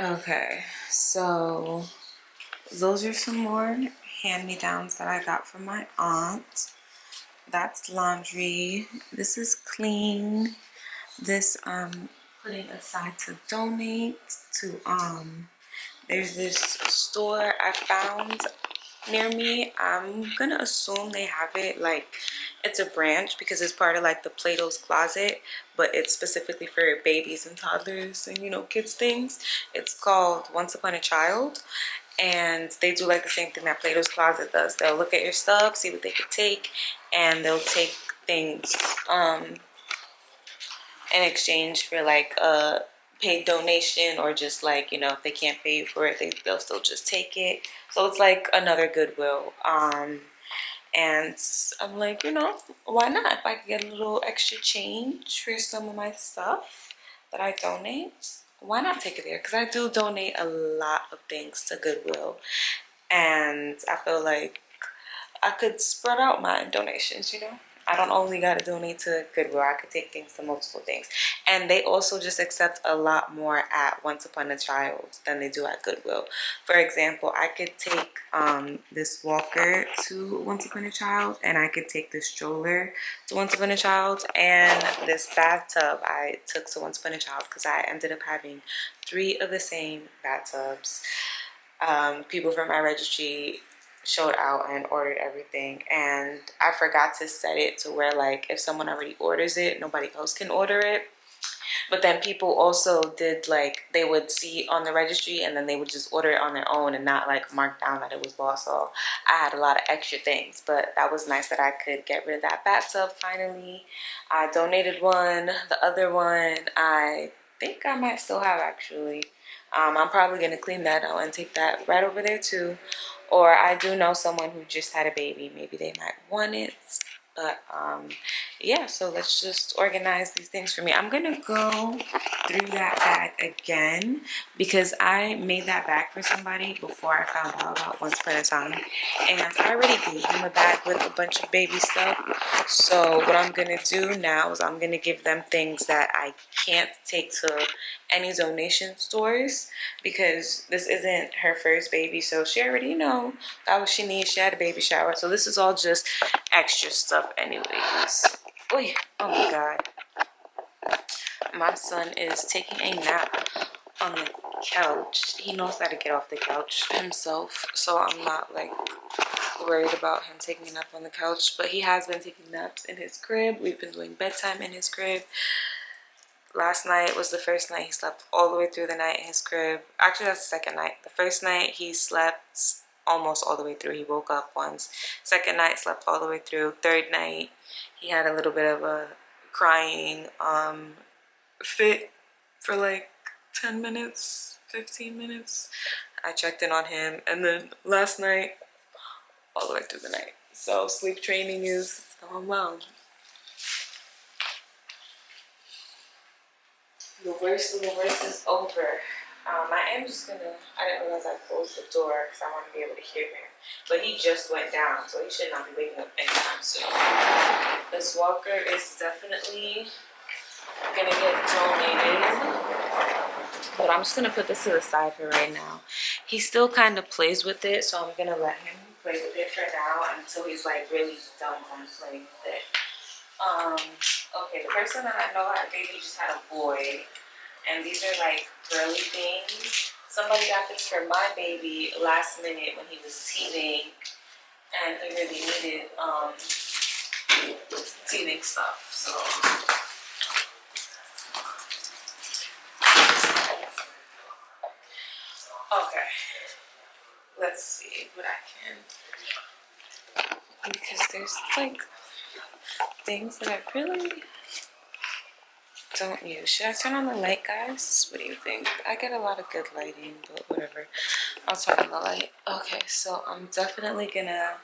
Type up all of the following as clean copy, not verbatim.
Okay, so those are some more hand-me-downs that I got from my aunt. That's laundry. This is clean. This putting aside to donate to there's this store I found near me. I'm gonna assume they have it like it's a branch because it's part of like the Plato's Closet, but it's specifically for babies and toddlers and kids things. It's called Once Upon a Child, and they do like the same thing that Plato's Closet does. They'll look at your stuff, see what they could take, and they'll take things in exchange for like a paid donation, or just like if they can't pay you for it, they'll still just take it. So it's like another Goodwill. And I'm like, why not? If I could get a little extra change for some of my stuff that I donate, why not take it there? Because I do donate a lot of things to Goodwill, and I feel like I could spread out my donations. I don't only got to donate to Goodwill. I could take things to multiple things. And they also just accept a lot more at Once Upon a Child than they do at Goodwill. For example, I could take this walker to Once Upon a Child, and I could take this stroller to Once Upon a Child, and this bathtub I took to Once Upon a Child because I ended up having 3 of the same bathtubs. People from my registry showed out and ordered everything, and I forgot to set it to where like if someone already orders it, nobody else can order it. But then people also did like they would see on the registry and then they would just order it on their own and not like mark down that it was lost. So I had a lot of extra things, but that was nice that I could get rid of that bathtub finally. I donated one. The other one I think I might still have actually. I'm probably gonna clean that out and take that right over there too. Or I do know someone who just had a baby. Maybe they might want it. But yeah, so let's just organize these things for me. I'm gonna go through that bag again because I made that bag for somebody before I found out about Once Upon a Time, and I already gave them a bag with a bunch of baby stuff. So what I'm gonna do now is I'm gonna give them things that I can't take to any donation stores because this isn't her first baby, so she already got what she needs. She had a baby shower, so this is all just extra stuff anyways. Oy, oh my god, my son is taking a nap on the couch. He knows how to get off the couch himself, so I'm not like worried about him taking a nap on the couch, but he has been taking naps in his crib. We've been doing bedtime in his crib. Last night was the first night he slept all the way through the night in his crib. Actually, that's the second night. The first night he slept almost all the way through. He woke up once. Second night slept all the way through. Third night he had a little bit of a crying fit for like 10 minutes, 15 minutes. I checked in on him, and then last night all the way through the night. So sleep training is going well. The worst of the worst is over. I am just gonna, I didn't realize I closed the door because I want to be able to hear him. But he just went down, so he should not be waking up anytime soon. This walker is definitely gonna get donated. But I'm just gonna put this to the side for right now. He still kind of plays with it, so I'm gonna let him play with it for now until he's like really done playing with it. Okay, the person that I know had a baby just had a boy, and these are like girly things. Somebody got this for my baby last minute when he was teething, and he really needed teething stuff. So okay, let's see what I can, because there's like things that I really don't use. Should I turn on the light, guys? What do you think? I get a lot of good lighting, but whatever. I'll turn on the light. Okay, so I'm definitely gonna.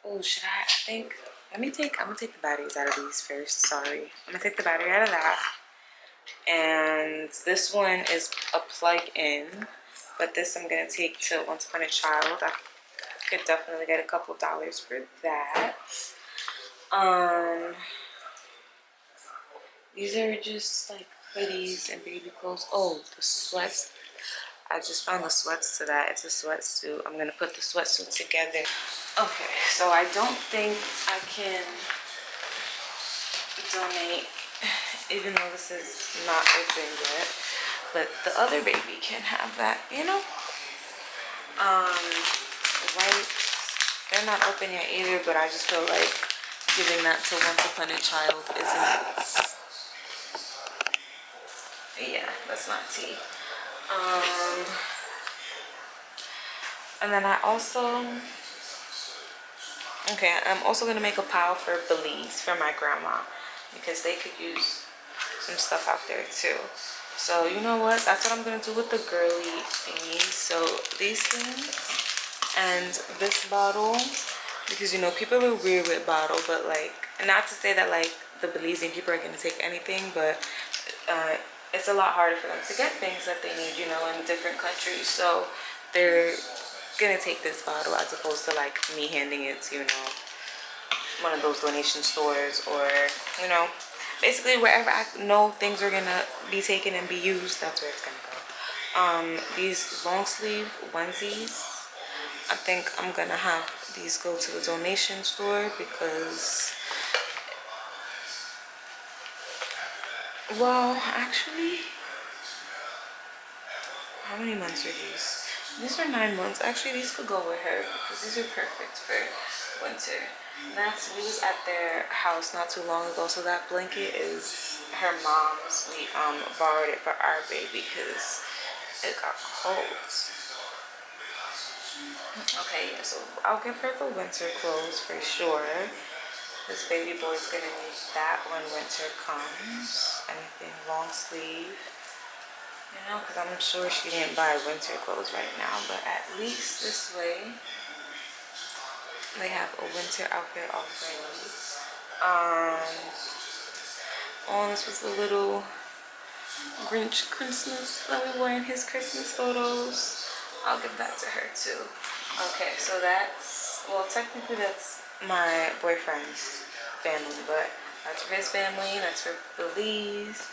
Oh, should I? I think. I'm gonna take the batteries out of these first. Sorry, I'm gonna take the battery out of that. And this one is a plug-in, but this I'm gonna take to Once Upon a Child. I could definitely get a couple dollars for that. These are just like hoodies and baby clothes. Oh, the sweats. I just found the sweats to that. It's a sweatsuit. I'm gonna put the sweatsuit together. Okay, so I don't think I can donate, even though this is not open yet, but the other baby can have that, you know? Wipes, they're not open yet either, but I just feel like giving that to Once Upon a Child isn't, yeah, that's not tea. And then I also, okay, I'm also gonna make a pile for Belize for my grandma because they could use some stuff out there too. So you know what? That's what I'm gonna do with the girly thingies. So these things and this bottle, because you know people are weird with bottle, but like, not to say that like the Belizean people are gonna take anything, but it's a lot harder for them to get things that they need, you know, in different countries. So they're gonna take this bottle as opposed to like me handing it to, you know, one of those donation stores, or you know, basically wherever I know things are gonna be taken and be used, that's where it's gonna go. These long sleeve onesies, I think I'm gonna have these go to the donation store because, well, actually, how many months are these? These are 9 months. Actually, these could go with her because these are perfect for winter. We was at their house not too long ago, so that blanket is her mom's. We borrowed it for our baby because it got cold. Okay, yeah, so I'll give her the winter clothes for sure. This baby boy's gonna need that when winter comes. Anything long sleeve. You know, because I'm sure she didn't buy winter clothes right now, but at least this way they have a winter outfit already. Oh, this was the little Grinch Christmas that we wore in his Christmas photos. I'll give that to her too. Okay, so that's, well, technically that's my boyfriend's family, but that's for his family, that's for Belize.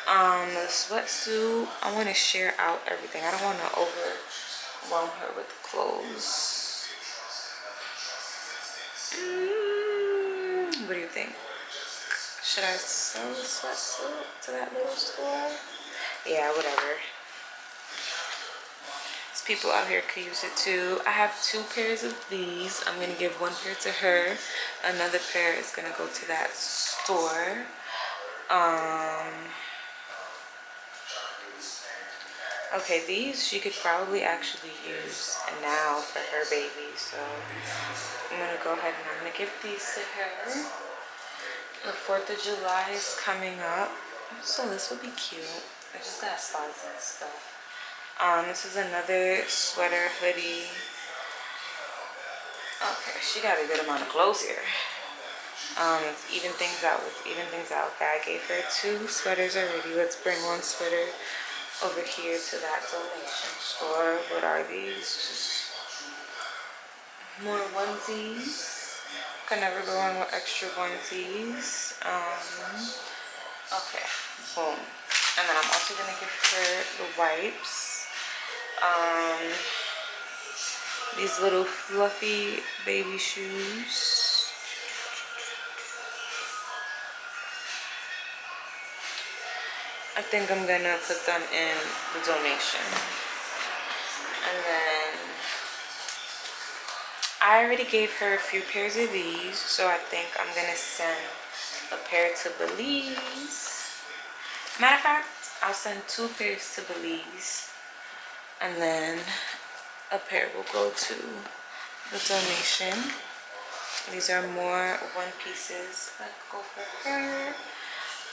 The sweatsuit, I want to share out everything. I don't want to overwhelm her with clothes. What do you think? Should I sell the sweatsuit to that little store? Yeah, whatever. These people out here could use it too. I have 2 pairs of these. I'm gonna give 1 pair to her. Another pair is gonna go to that store. Okay, these she could probably actually use now for her baby. So I'm gonna go ahead and I'm gonna give these to her. The 4th of July is coming up, so this will be cute. I just got slides and stuff. This is another sweater hoodie. Okay, she got a good amount of clothes here. Let's even things out. Okay, I gave her 2 sweaters already. Let's bring 1 sweater over here to that donation store. What are these? Just more onesies. Can never go on with extra onesies. Okay, boom. And then I'm also gonna give her the wipes. These little fluffy baby shoes. I think I'm gonna put them in the donation. And then I already gave her a few pairs of these, so I think I'm gonna send a pair to Belize. Matter of fact, I'll send 2 pairs to Belize, and then a pair will go to the donation. These are more 1 pieces that go for her.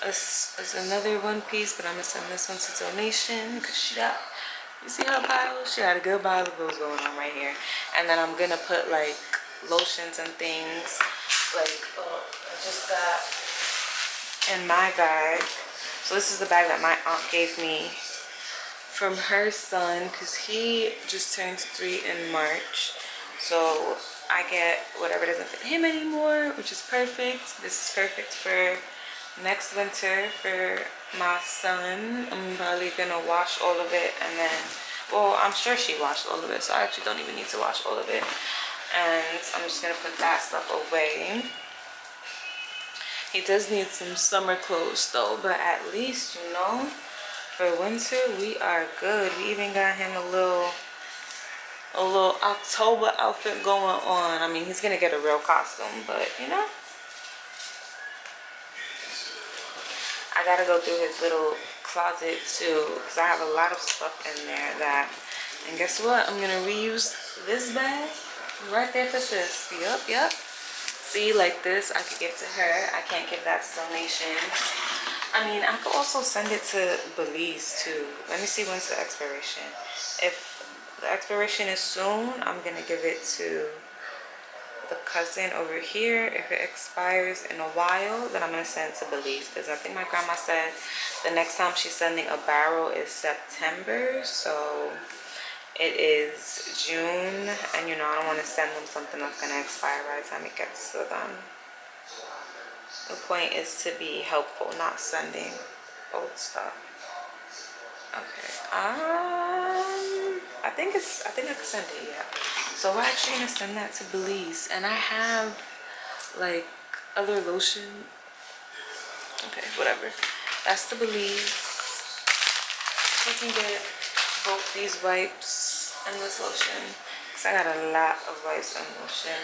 This is another 1 piece, but I'm gonna send this one to donation because she got, you see her pile? She got a good pile of those going on right here. And then I'm gonna put like lotions and things, like I just got in my bag. So this is the bag that my aunt gave me from her son because he just turned 3 in March. So I get whatever doesn't fit him anymore, which is perfect. This is perfect for next winter for my son, I'm probably gonna wash all of it, and then, well, I'm sure she washed all of it, so I actually don't even need to wash all of it. And I'm just gonna put that stuff away. He does need some summer clothes though, but at least, you know, for winter we are good. We even got him a little October outfit going on. I mean, he's gonna get a real costume, but you know, I gotta go through his little closet too, because I have a lot of stuff in there that, and guess what? I'm gonna reuse this bag right there for sis. Yep. See, like this, I could give to her. I can't give that to donations. I mean, I could also send it to Belize too. Let me see when's the expiration. If the expiration is soon, I'm gonna give it to the cousin over here. If it expires in a while, then I'm gonna send it to Belize, because I think my grandma said the next time she's sending a barrel is September. So it is June, and you know, I don't want to send them something that's gonna expire by the time it gets to them. The point is to be helpful, not sending old stuff. Okay. I think I can send it, yeah. So we're actually gonna send that to Belize, and I have like other lotion. Okay, whatever. That's the Belize. You can get both these wipes and this lotion, because I got a lot of wipes and lotion.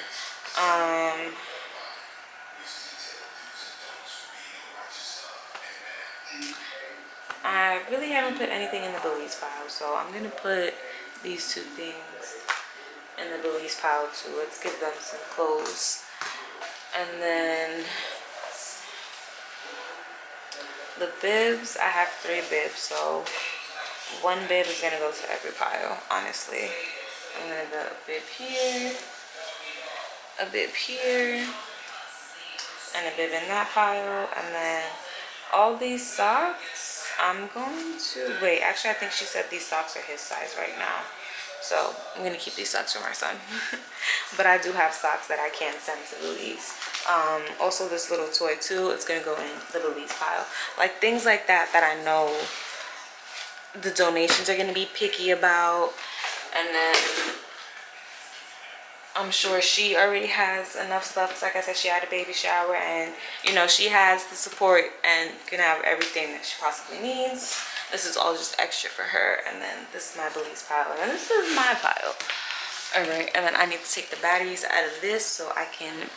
I really haven't put anything in the Belize pile, so I'm gonna put these two things in the Belize pile too. Let's give them some clothes. And then the bibs, I have 3 bibs, so one bib is gonna go to every pile, honestly. I'm gonna go a bib here, a bib here, and a bib in that pile. And then all these socks, I'm going to wait. Actually, I think she said these socks are his size right now, so I'm gonna keep these socks for my son. But I do have socks that I can send to Belize. Also this little toy too, it's gonna go in the Belize pile. Like things like that that I know the donations are gonna be picky about. And then I'm sure she already has enough stuff, 'cause like I said, she had a baby shower, and you know, she has the support and can have everything that she possibly needs. This is all just extra for her. And then this is my Belize pile, and this is my pile. All right, and then I need to take the batteries out of this so I can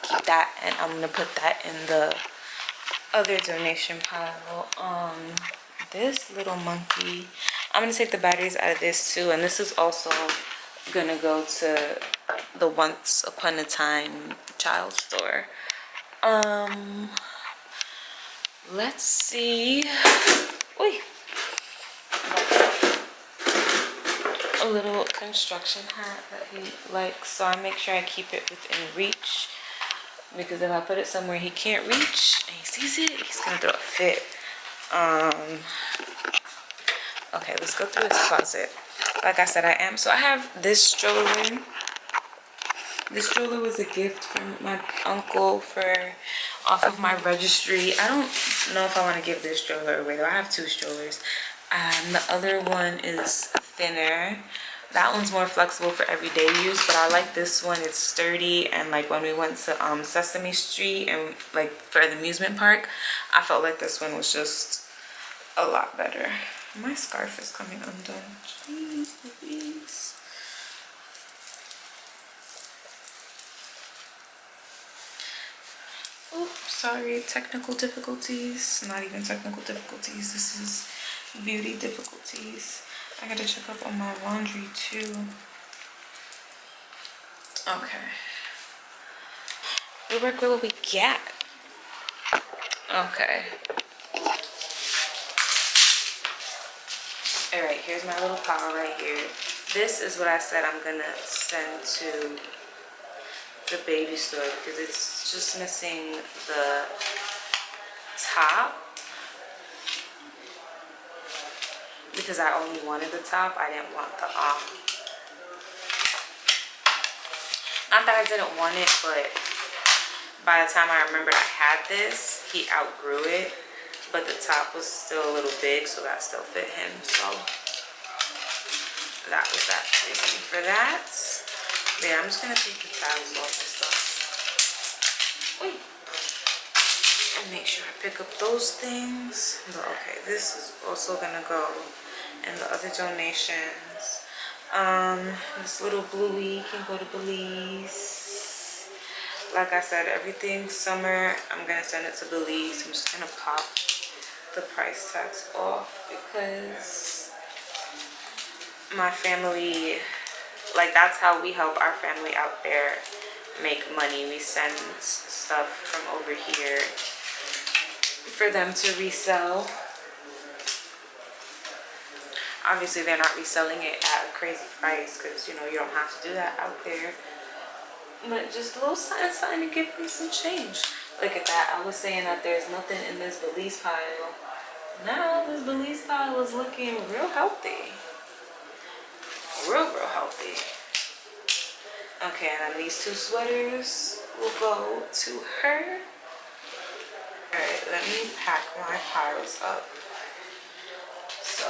keep that, and I'm gonna put that in the other donation pile. This little monkey, I'm gonna take the batteries out of this too, and this is also gonna go to the Once Upon a Time child store. Let's see. Wait. A little construction hat that he likes, so I make sure I keep it within reach, because if I put it somewhere he can't reach and he sees it, he's gonna throw a fit. Okay, let's go through this closet. Like I said, so I have this stroller. This stroller was a gift from my uncle off of my registry. I don't know if I want to give this stroller away though. I have 2 strollers. The other one is thinner. That one's more flexible for everyday use, but I like this one. It's sturdy, and like when we went to Sesame Street and like for the amusement park, I felt like this one was just a lot better. My scarf is coming undone. Jeez Louise. Oh, sorry, technical difficulties. Not even technical difficulties. This is beauty difficulties. I gotta check up on my laundry too. Okay. We work with what we get. Okay. Alright, here's my little pile right here. This is what I said I'm gonna send to the baby store, because it's just missing the top. Because I only wanted the top, I didn't want the not that I didn't want it, but by the time I remembered I had this, he outgrew it, but the top was still a little big, so that still fit him. So that was that reason for that. But yeah, I'm just gonna take the tags off and stuff. Wait. And make sure I pick up those things. But okay, this is also gonna go in the other donations. This little bluey can go to Belize. Like I said, everything summer, I'm gonna send it to Belize. I'm just gonna pop the price tags off because my family, like, that's how we help our family out there make money. We send stuff from over here for them to resell. Obviously they're not reselling it at a crazy price because, you know, you don't have to do that out there, but just a little something to give me some change. Look at that. I was saying that there's nothing in this Belize pile. Now this Belize pile is looking real healthy, real healthy. Okay, and then these two sweaters will go to her. All right, let me pack my piles up. So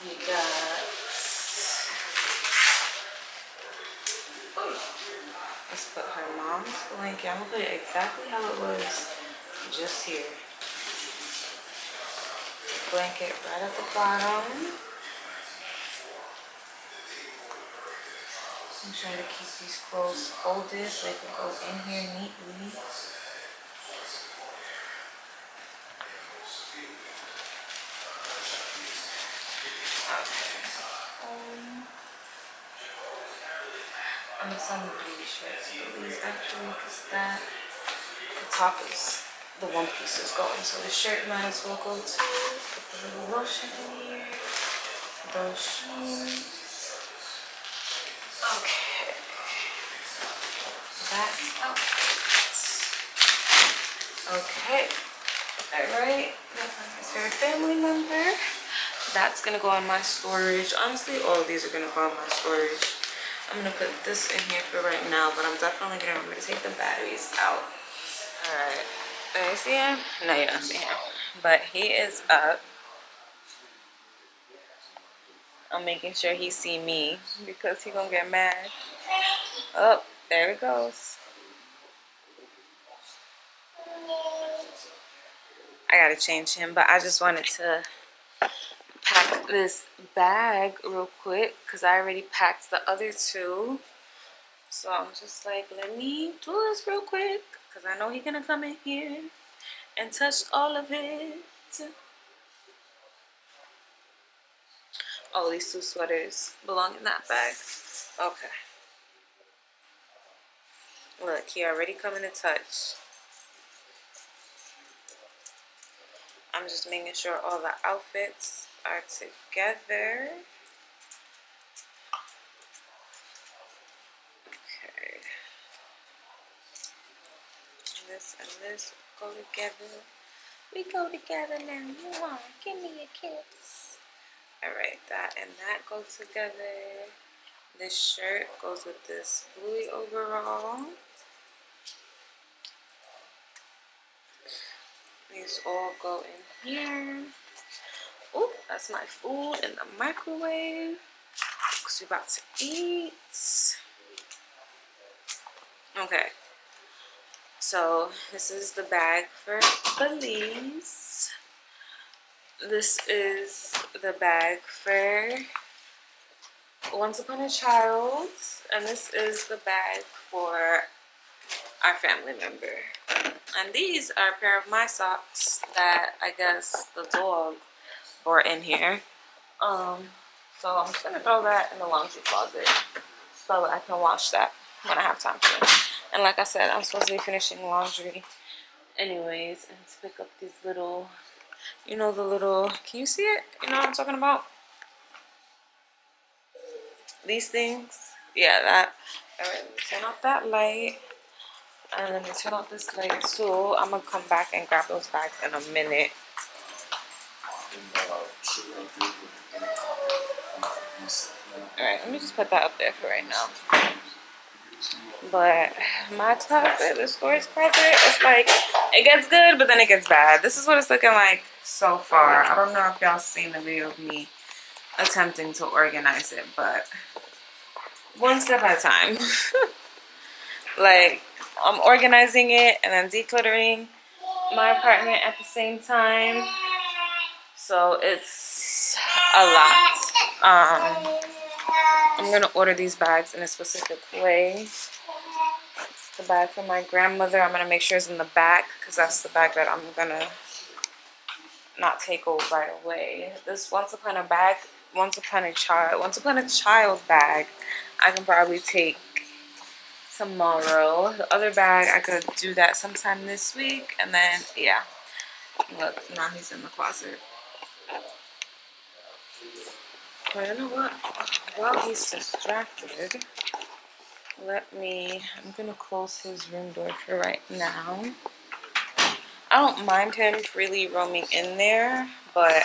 you got, let's put her mom's blanket. I'm gonna put it exactly how it was just here. Blanket right at the bottom. I'm trying to keep these clothes folded so they can go in here neatly. I'm gonna send the baby shirts to these actually because that, the top is, the one piece is going. So the shirt might as well go too. Put the little lotion in here. Those shoes. Okay. That's outfits. Okay. Alright. It's her family member. That's gonna go on my storage. Honestly, all of these are gonna go on my storage. I'm gonna put this in here for right now, but I'm definitely gonna remember to take the batteries out. Alright. Are you see him? No, you don't see him. But he is up. I'm making sure he see me because he gonna get mad. Oh, there it goes. I gotta change him, but I just wanted to pack this bag real quick because I already packed the other two. So I'm just like, let me do this real quick because I know he's gonna come in here and touch all of it. Oh, these two sweaters belong in that bag. Okay. Look, he already coming to touch. I'm just making sure all the outfits are together. Okay. This and this go together. We go together now. You want? Give me a kiss. Alright, that and that go together. This shirt goes with this bluey overall. These all go in here. Oh, that's my food in the microwave because we're about to eat. Okay, so this is the bag for Belize. This is the bag for Once Upon a Child, and this is the bag for our family member. And these are a pair of my socks that I guess the dog brought in here. So I'm just gonna throw that in the laundry closet so I can wash that when I have time to. And like I said, I'm supposed to be finishing laundry anyways, and to pick up these little, you know, the little, can you see it? You know what I'm talking about? These things. Yeah, that. Alright, turn off that light. And then turn off this light too. I'm gonna come back and grab those bags in a minute. Alright, let me just put that up there for right now. But my closet, the storage closet, it's like, it gets good, but then it gets bad. This is what it's looking like so far. I don't know if y'all seen the video of me attempting to organize it, but one step at a time. Like, I'm organizing it and then decluttering my apartment at the same time. So it's a lot. I'm gonna order these bags in a specific way. The bag for my grandmother, I'm gonna make sure it's in the back because that's the bag that I'm gonna not take over right away. This once upon a child bag, I can probably take tomorrow. The other bag, I could do that sometime this week, and then yeah. Look, now he's in the closet. But you know what? While he's distracted, I'm gonna close his room door for right now. I don't mind him freely roaming in there, but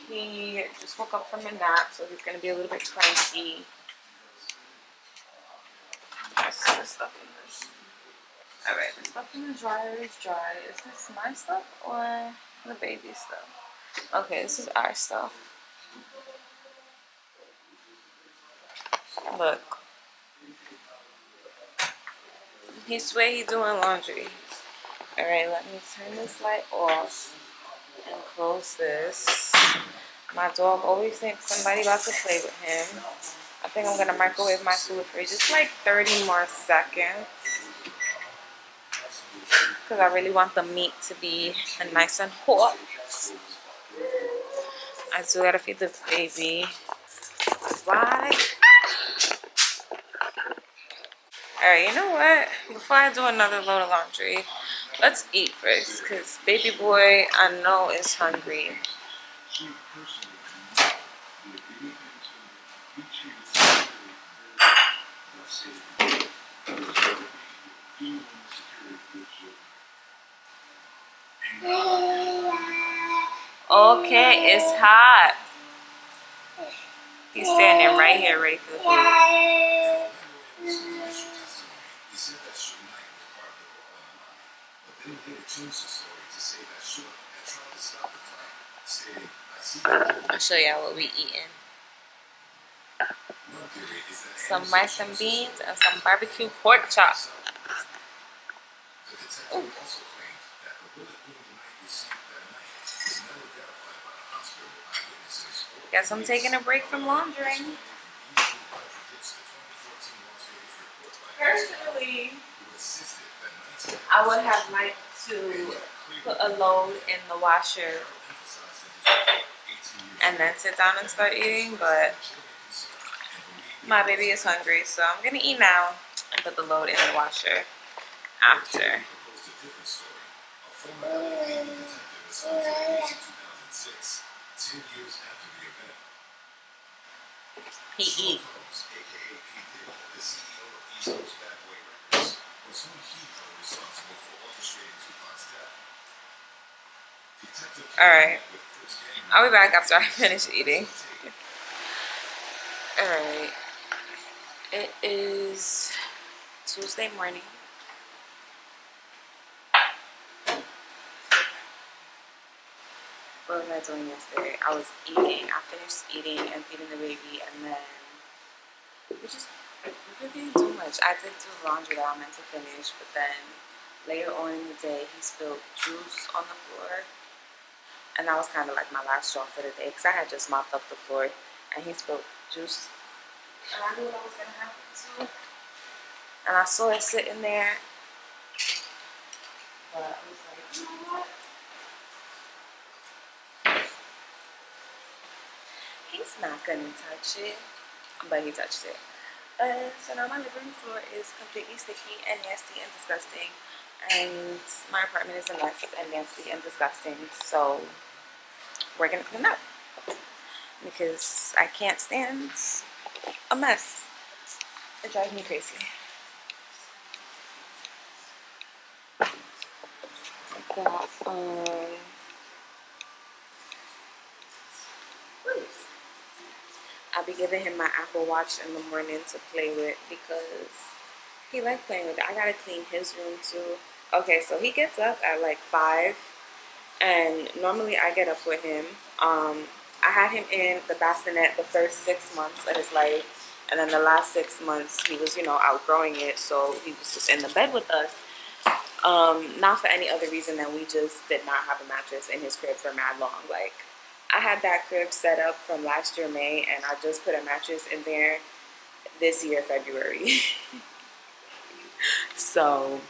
he just woke up from a nap, so he's gonna be a little bit cranky. Alright, the stuff in the dryer is dry. Is this my stuff or the baby stuff? Okay, this is our stuff. Look. He swear he doing laundry. Alright, let me turn this light off and close this. My dog always thinks somebody about to play with him. I think I'm gonna microwave my food for just like 30 more seconds. Because I really want the meat to be nice and hot. I still gotta feed the baby. Why? Alright, you know what? Before I do another load of laundry, let's eat first. Because baby boy, I know, is hungry. Okay, it's hot. He's standing right here ready for the food. I'll show y'all what we eating. Some rice and beans and some barbecue pork chop. Ooh. Guess I'm taking a break from laundering. Personally, I would have liked to put a load in the washer and then sit down and start eating, but my baby is hungry, so I'm gonna eat now and put the load in the washer after. He eat. Alright, I'll be back after I finish eating. Alright, it is Tuesday morning. What was I doing yesterday? I was eating. I finished eating and feeding the baby, and then we really didn't do much. I did do laundry that I meant to finish, but then later on in the day, he spilled juice on the floor. And that was kind of like my last straw for the day because I had just mopped up the floor and he spilled juice. And I knew that was going to happen too. And I saw it sitting there. But I was like, you know what? He's not going to touch it. But he touched it. So now my living room floor is completely sticky and nasty and disgusting. And my apartment is a mess and nasty and disgusting. So we're gonna clean up because I can't stand a mess. It drives me crazy. I be giving him my Apple Watch in the morning to play with because he likes playing with it. I gotta clean his room too. Okay, so he gets up at like 5, and normally I get up with him. I had him in the bassinet the first 6 months of his life, and then the last 6 months he was, outgrowing it, so he was just in the bed with us. Not for any other reason than we just did not have a mattress in his crib for mad long. Like, I had that crib set up from last year May, and I just put a mattress in there this year February. So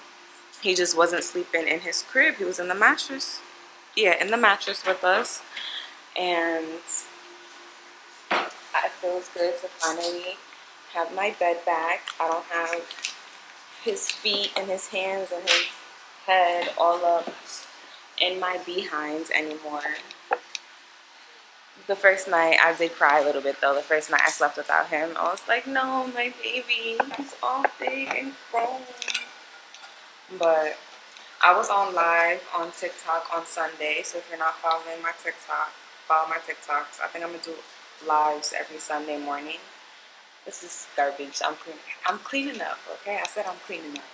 he just wasn't sleeping in his crib. He was in the mattress. Yeah, in the mattress with us. And it feels good to finally have my bed back. I don't have his feet and his hands and his head all up in my behinds anymore. The first night I did cry a little bit though. The first night I slept without him, I was like, no, my baby, he's all big and grown. But I was on live on TikTok on Sunday, so if you're not following my TikTok, follow my TikToks. I think I'm gonna do lives every Sunday morning. This is garbage. I'm cleaning up, okay? I said I'm cleaning up.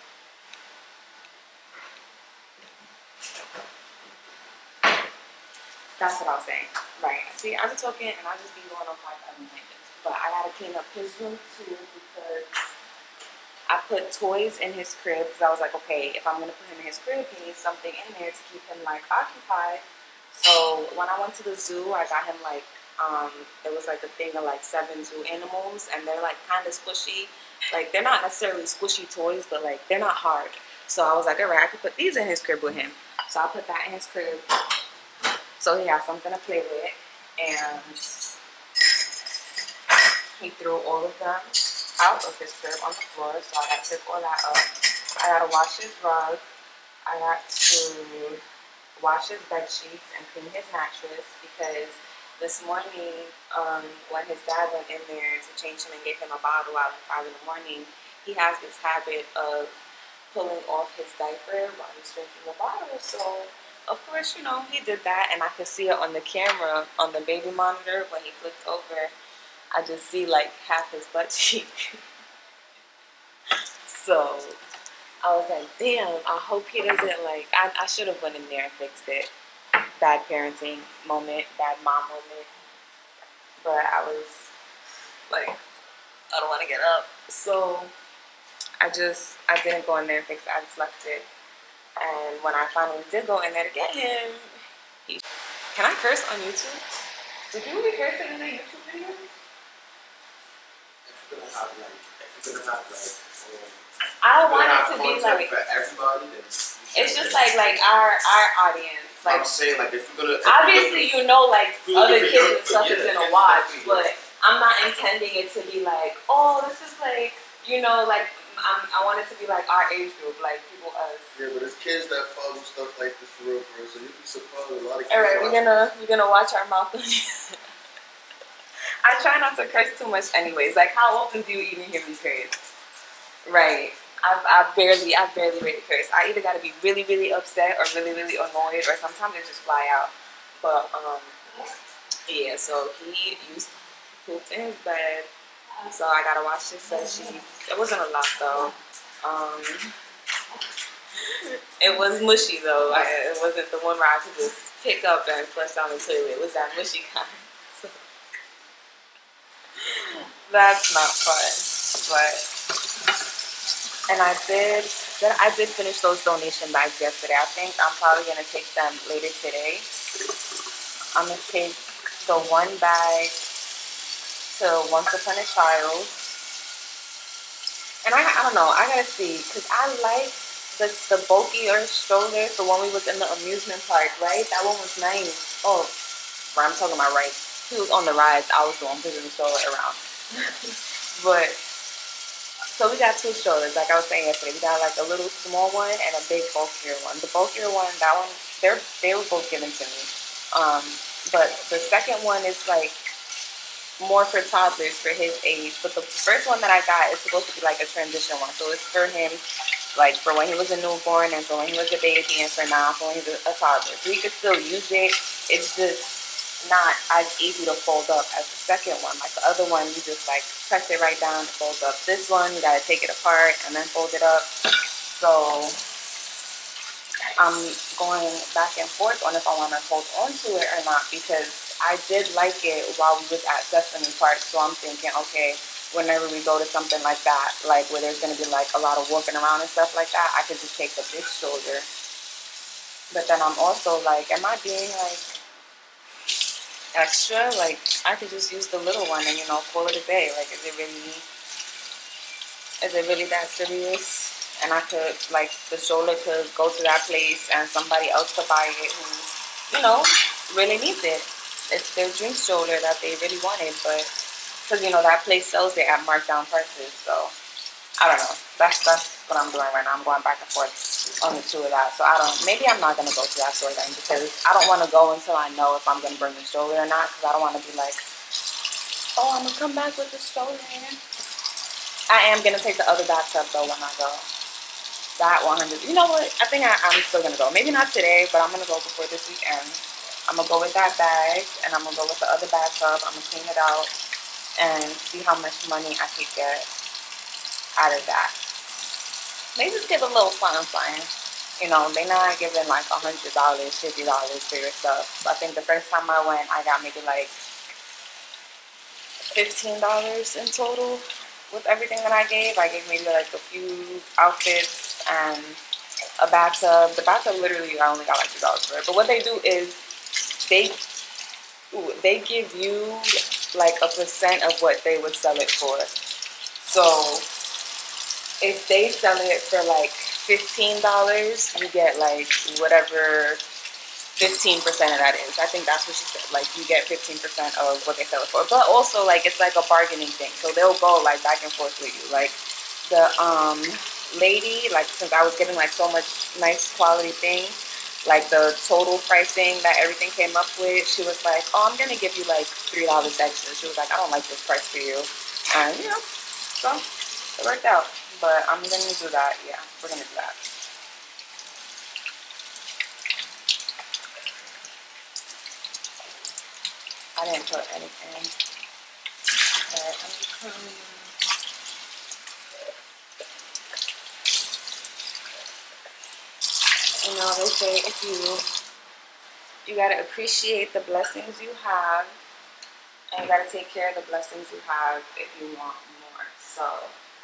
That's what I was saying. Right. See, I'm talking and I just be going on like other tangents. But I gotta clean up his room too because I put toys in his crib because I was like, okay, if I'm gonna put him in his crib, he needs something in there to keep him like occupied. So when I went to the zoo, I got him like there was like a thing of like 7 zoo animals, and they're like kind of squishy. Like, they're not necessarily squishy toys, but like they're not hard. So I was like, all right, I could put these in his crib with him. So I put that in his crib so he has something to play with. And he threw all of them out of his crib on the floor, so I got to pick all that up. I got to wash his rug. I got to wash his bed sheets and clean his mattress because this morning, when his dad went in there to change him and gave him a bottle at like 5 in the morning, he has this habit of pulling off his diaper while he's drinking the bottle. So, of course, he did that, and I could see it on the camera, on the baby monitor, when he flipped over. I just see like half his butt cheek. So I was like, damn, I hope he doesn't like, I should have went in there and fixed it. Bad parenting moment, bad mom moment. But I was like, I don't want to get up. So I didn't go in there and fix it. I just left it. And when I finally did go in there to get him, can I curse on YouTube? Do people be cursing in their YouTube videos? I don't want it to be like for everybody. Then it's just like our audience. Like, I'm saying, like, if you're gonna obviously like other kids and stuff is gonna watch, exactly. but I'm not intending it to be like, oh, this is like like I want it to be like our age group, like people us. Yeah, but it's kids that follow stuff like this for real, so you'd be surprised. A lot of kids. All right, we're gonna watch our mouth. I try not to curse too much anyways. Like, how often do you even hear me curse? Right. I barely really curse. I either gotta be really, really upset or really, really annoyed, or sometimes it just fly out. But yeah, so he used pooped in his bed. So I gotta wash his bed sheets. It wasn't a lot though. It was mushy though. It wasn't the one where I could just pick up and flush down the toilet. It was that mushy kind. That's not fun, and I did finish those donation bags yesterday. I think I'm probably gonna take them later today. I'm gonna take the one bag to Once Upon a Child, and I don't know. I gotta see because I like the bulkier stroller. The one we was in the amusement park, right? That one was nice. Oh, where I'm talking about, right? He was on the rides. I was the one pushing the stroller around. But so we got 2 strollers, like I was saying yesterday. We got like a little small one and a big bulkier one. The bulkier one, that one, they were both given to me. But the second one is like more for toddlers for his age. But the first one that I got is supposed to be like a transition one. So it's for him, like for when he was a newborn and for when he was a baby and for now for when he's a toddler. So he could still use it. It's just not as easy to fold up as the second one. Like the other one, you just like press it right down, it folds up. This one, you gotta take it apart and then fold it up. So I'm going back and forth on if I want to hold on to it or not, because I did like it while we was at Sesame Park. So I'm thinking, okay, whenever we go to something like that, like where there's gonna be like a lot of walking around and stuff like that, I could just take the big shoulder. But then I'm also like, am I being like extra? Like I could just use the little one and call it a day. Like is it really that serious? And I could, like, the shoulder could go to that place and somebody else could buy it who, really needs it. It's their dream shoulder that they really wanted, but because, that place sells it at marked down prices. So I don't know. That's what I'm doing right now. I'm going back and forth on the two of that. So maybe I'm not going to go to that store then, because I don't want to go until I know if I'm going to bring the stroller or not, because I don't want to be like, oh, I'm going to come back with the stroller. I am going to take the other bathtub though when I go. That 100. You know what? I think I'm still gonna go. Maybe not today, but I'm gonna go before this weekend. I'm gonna go with that bag, and I'm gonna go with the other bathtub. I'm gonna clean it out and see how much money I could get out of that. They just give a little something, something. They're not giving like $100, $50 for your stuff. So I think the first time I went, I got maybe like $15 in total with everything that I gave. I gave maybe like a few outfits and a bathtub. The bathtub, literally, I only got like $2 for it. But what they do is they they give you like a percent of what they would sell it for. So if they sell it for like $15, you get like whatever 15% of that is. I think that's what she said. Like you get 15% of what they sell it for. But also like it's like a bargaining thing. So they'll go like back and forth with you. Like the lady, like since I was getting like so much nice quality things, like the total pricing that everything came up with, she was like, oh, I'm gonna give you like $3 extra. She was like, I don't like this price for you. And so it worked out. But I'm gonna do that. Yeah, we're gonna do that. I didn't put anything. But they say if you gotta appreciate the blessings you have, and you gotta take care of the blessings you have if you want more. So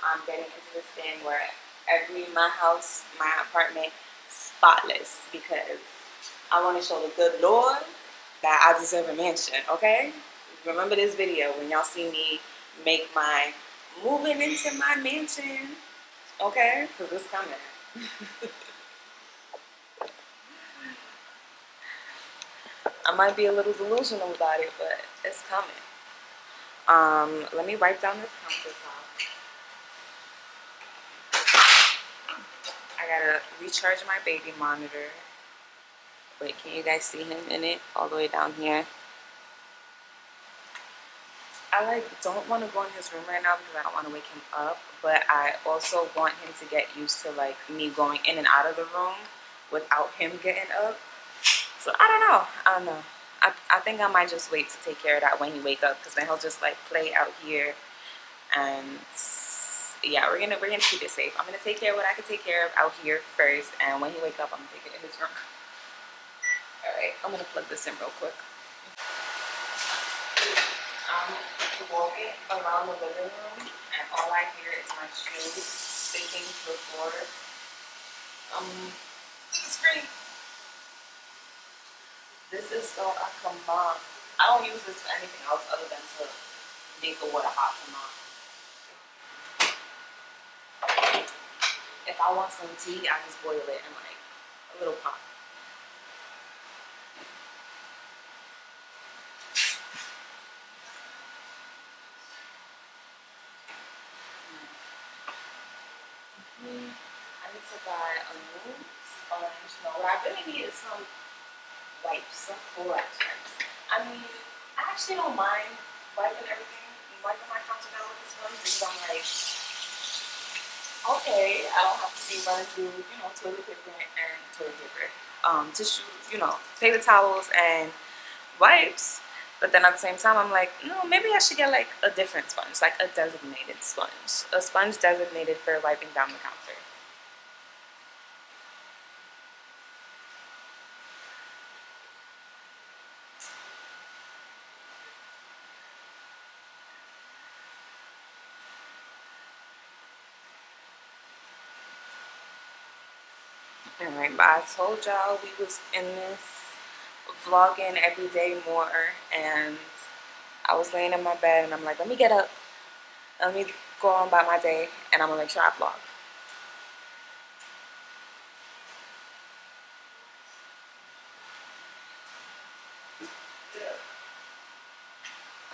I'm getting into this thing where my house, my apartment, spotless, because I want to show the good Lord that I deserve a mansion. Okay, remember this video when y'all see me make my moving into my mansion. Okay, because it's coming. I might be a little delusional about it, but it's coming. Let me wipe down this countertop. I gotta recharge my baby monitor. Wait, can you guys see him in it all the way down here? I don't want to go in his room right now because I don't want to wake him up, but I also want him to get used to like me going in and out of the room without him getting up. So I don't know. I think I might just wait to take care of that when he wake up, because then he'll just like play out here, and yeah, we're gonna keep it safe. I'm gonna take care of what I can take care of out here first, and when he wake up, I'm gonna take it in his room. All right, I'm gonna plug this in real quick. I'm walking around the living room, and all I hear is my shoes sticking to the floor. Scream. This is so I can mop. I don't use this for anything else other than to make the water hot to mop. If I want some tea, I just boil it in like a little pot. I need to buy a new sponge. No, what I really need is some wipes, some Clorox wipes. I mean, I actually don't mind wiping everything, wiping my counter down with this one, because I'm like, okay, I don't have to be running through, toilet paper and tissues, paper towels and wipes. But then at the same time, I'm like, no, maybe I should get like a different sponge, like a designated sponge, a sponge designated for wiping down the counter. Alright, but I told y'all we was in this vlogging every day more, and I was laying in my bed and I'm like, let me get up, let me go on about my day, and I'm gonna make sure I vlog.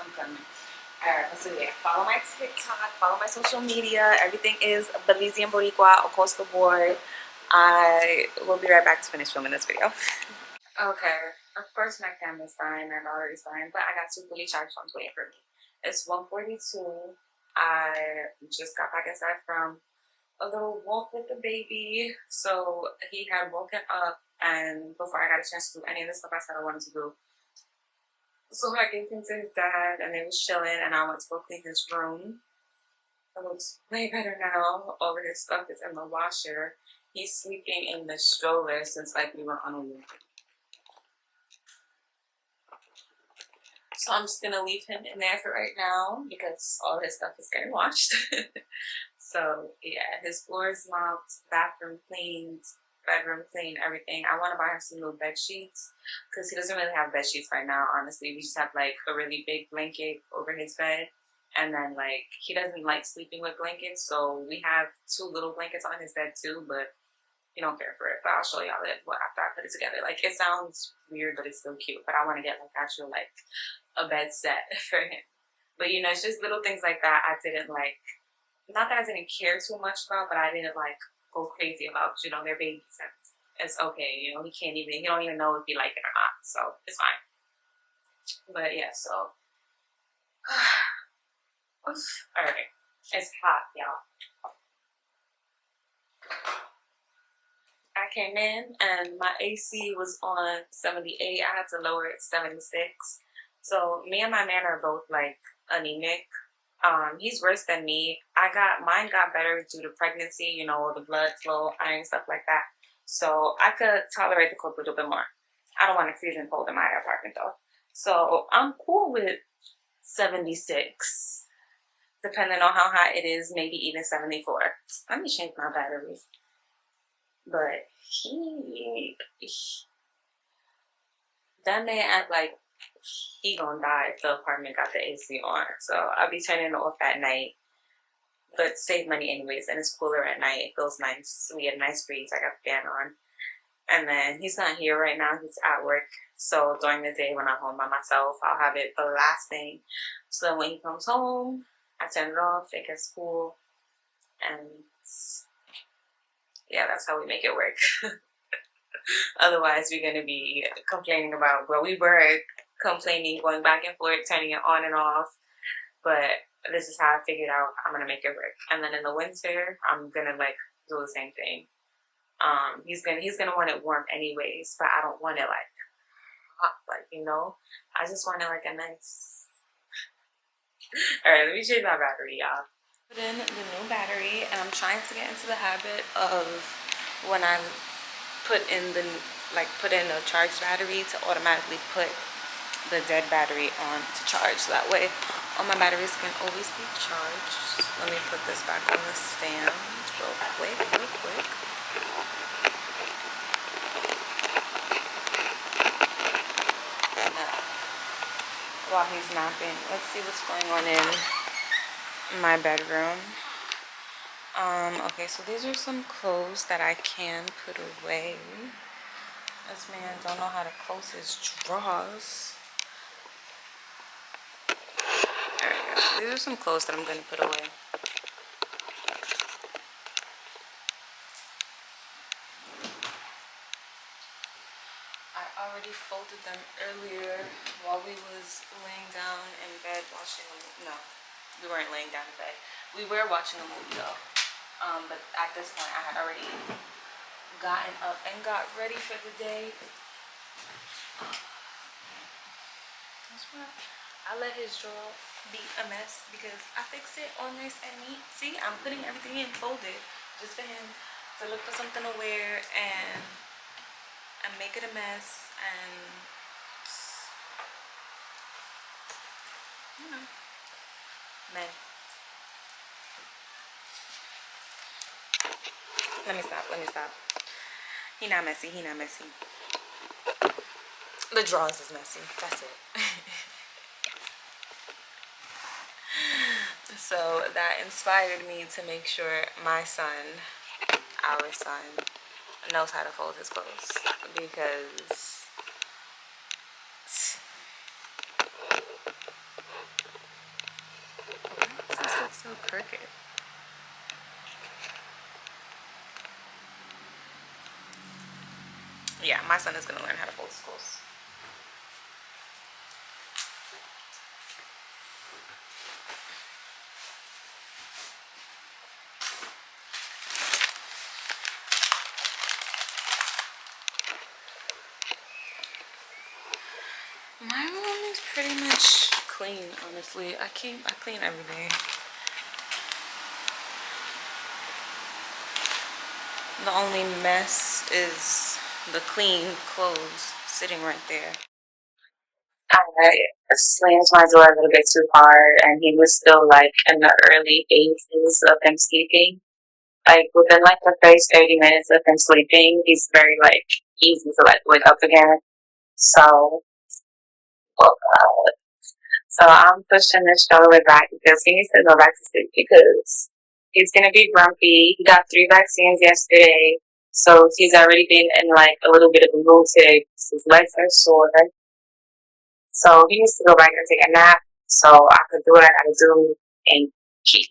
I'm coming. Alright, so yeah, follow my TikTok, follow my social media. Everything is Belizeanboricua across the board. I will be right back to finish filming this video. Okay, of course my camera's fine, my battery's fine, but I got two fully charged ones waiting for me. It's 1:42. I just got back inside from a little walk with the baby. So he had woken up, and before I got a chance to do any of the stuff I said I wanted to do, so I gave him to his dad, and they was chilling, and I went to go clean his room. It looks way better now. All of his stuff is in the washer. He's sleeping in the stroller since like we were on a walk. So I'm just gonna leave him in there for right now because all his stuff is getting washed. So yeah, his floor is mopped, bathroom cleaned, bedroom clean, everything. I want to buy him some new bed sheets because he doesn't really have bed sheets right now. Honestly, we just have like a really big blanket over his bed, and then like he doesn't like sleeping with blankets, so we have two little blankets on his bed too, but he don't care for it. But I'll show y'all it after I put it together. Like it sounds weird, but it's still cute. But I want to get like actual like a bed set for him. But you know, it's just little things like that I didn't like. Not that I didn't care too much about, but I didn't like go crazy about. You know, their babies. It's okay. You know, he don't even know if he like it or not. So it's fine. But yeah, so all right. It's hot, y'all. I came in and my AC was on 78. I had to lower it to 76. So me and my man are both like anemic. He's worse than me. Mine got better due to pregnancy, you know, the blood flow, iron, stuff like that. So I could tolerate the cold a little bit more. I don't want to freeze and cold in my apartment though. So I'm cool with 76. Depending on how hot it is, maybe even 74. Let me change my batteries. But that man act like he gonna die if the apartment got the AC on. So I'll be turning it off at night, but save money anyways. And it's cooler at night. It feels nice. We get a nice breeze. I got the fan on. And then he's not here right now. He's at work. So during the day when I'm home by myself, I'll have it blasting. So when he comes home, I turn it off. It gets cool. And yeah, that's how we make it work. Otherwise, we're going to be complaining about, well, we were complaining, going back and forth, turning it on and off. But this is how I figured out I'm going to make it work. And then in the winter, I'm going to like do the same thing. He's gonna want it warm anyways, but I don't want it like hot, like, you know. I just want it like a nice. All right, let me change my battery, y'all. Put in the new battery, and I'm trying to get into the habit of when I put in a charged battery to automatically put the dead battery on to charge. So that way all my batteries can always be charged. Let me put this back on the stand real quick. While he's napping, let's see what's going on in my bedroom. Okay, so these are some clothes that I can put away. This man don't know how to close his drawers. There we go. These are some clothes that I'm going to put away. I already folded them earlier while we was laying down in bed watching a movie. No, we weren't laying down in bed. We were watching a movie though. But at this point I had already gotten up and got ready for the day. That's why I let his drawer be a mess because I fix it all nice and neat. See, I'm putting everything in folded just for him to look for something to wear and make it a mess and you know, men. Let me stop. Let me stop. He not messy. He not messy. The drawers is messy. That's it. So that inspired me to make sure my son, our son, knows how to fold his clothes because why does this look so crooked? Yeah, my son is gonna learn how to fold his clothes. My room is pretty much clean, honestly. I clean every day. The only mess is the clean clothes sitting right there. I slammed my door a little bit too hard, and he was still like in the early phases of him sleeping. Like within like the first 30 minutes of him sleeping, he's very like easy to like wake up again. So, uh, so I'm pushing this stroller back because he needs to go back to sleep because he's gonna be grumpy. He got 3 vaccines yesterday, so he's already been in like a little bit of a mood today. His legs are sore, so he needs to go back and take a nap. So I could do what I gotta do and keep.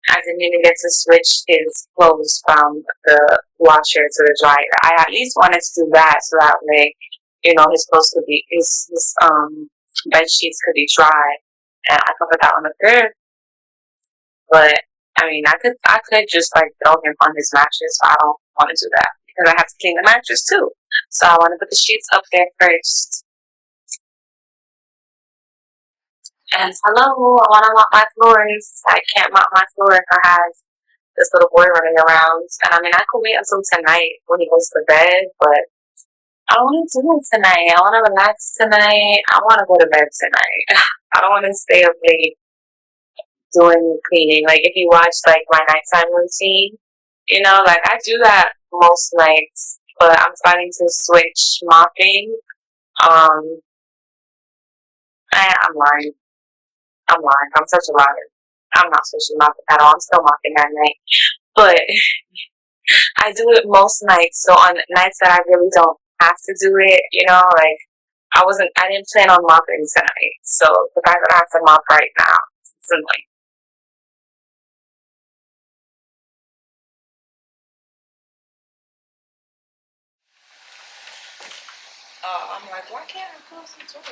I didn't even get to switch his clothes from the washer to the dryer. I at least wanted to do that so that way, you know, his clothes could be his bed sheets could be dry, and I could put that on the crib. But I mean, I could just like throw him on his mattress. But I don't want to do that because I have to clean the mattress too. So I want to put the sheets up there first. And hello, I want to mop my floors. I can't mop my floor if I have this little boy running around. And I mean, I could wait until tonight when he goes to bed, but I don't want to do it tonight. I want to relax tonight. I want to go to bed tonight. I don't want to stay up late doing cleaning. Like if you watch like my nighttime routine, you know, like I do that most nights, but I'm starting to switch mopping. Um, I'm lying. I'm lying. I'm such a liar. I'm not switching mopping at all. I'm still mopping at night, but I do it most nights. So on nights that I really don't have to do it, you know, like I didn't plan on mopping tonight. So the fact that I have to mop right now, it's annoying. I'm like, why can't I close the door?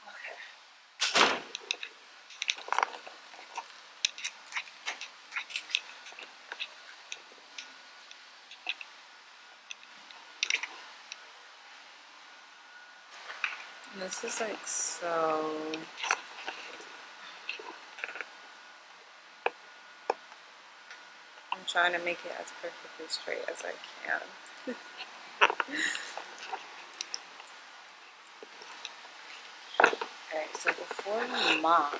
Okay. This is like so. I'm trying to make it as perfectly straight as I can. Okay, so before you mop,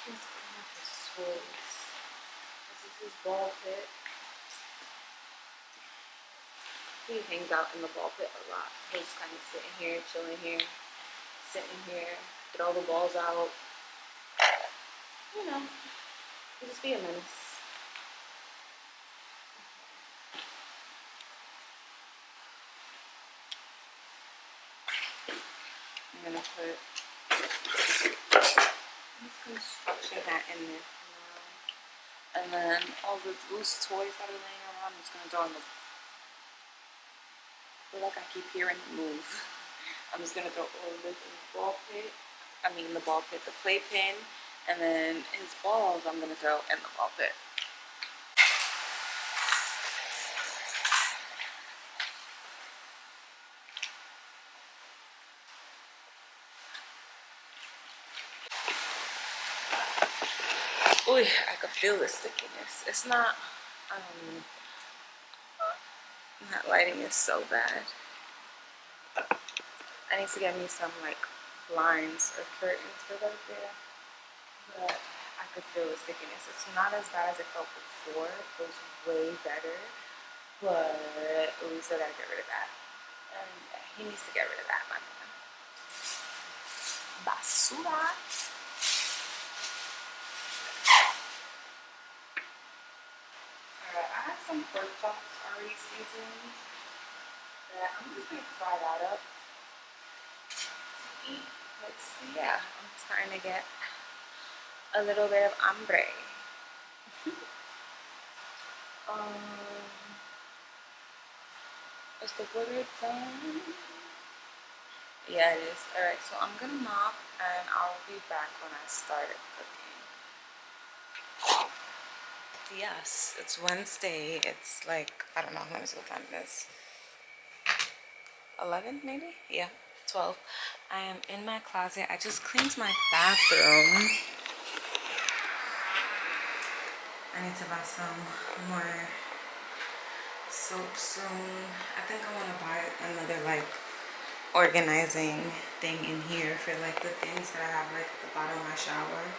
he's gonna have swirls. This is his ball pit. He hangs out in the ball pit a lot. He'll just kind of sitting here, chilling here, sitting here, get all the balls out. You know, he'll just be a menace. I'm gonna put this construction hat in there for now. And then all the loose toys that are laying around, I'm just gonna throw in the. I feel like I keep hearing it move. I'm just gonna throw all of this in the ball pit. The ball pit, the playpen, and then his balls I'm gonna throw in the ball pit. Ooh, I could feel the stickiness. It's not, um, not lighting is so bad. I need to get me some like blinds or curtains for right there. But I could feel the stickiness. It's not as bad as it felt before. It feels way better. But we still gotta get rid of that. And he needs to get rid of that, my man. Basura. Alright, I have some pork chops already seasoned. That I'm just gonna fry that up to eat. Let's see, yeah, I'm starting to get a little bit of hambre. Um, is the water done? Yeah, it is. Alright, so I'm gonna mop and I'll be back when I start cooking. Yes, it's Wednesday. It's like, I don't know, let me see what time it is. 11 maybe? Yeah, 12. I am in my closet. I just cleaned my bathroom. I need to buy some more soap soon. I think I want to buy another like organizing thing in here for like the things that I have like at the bottom of my shower,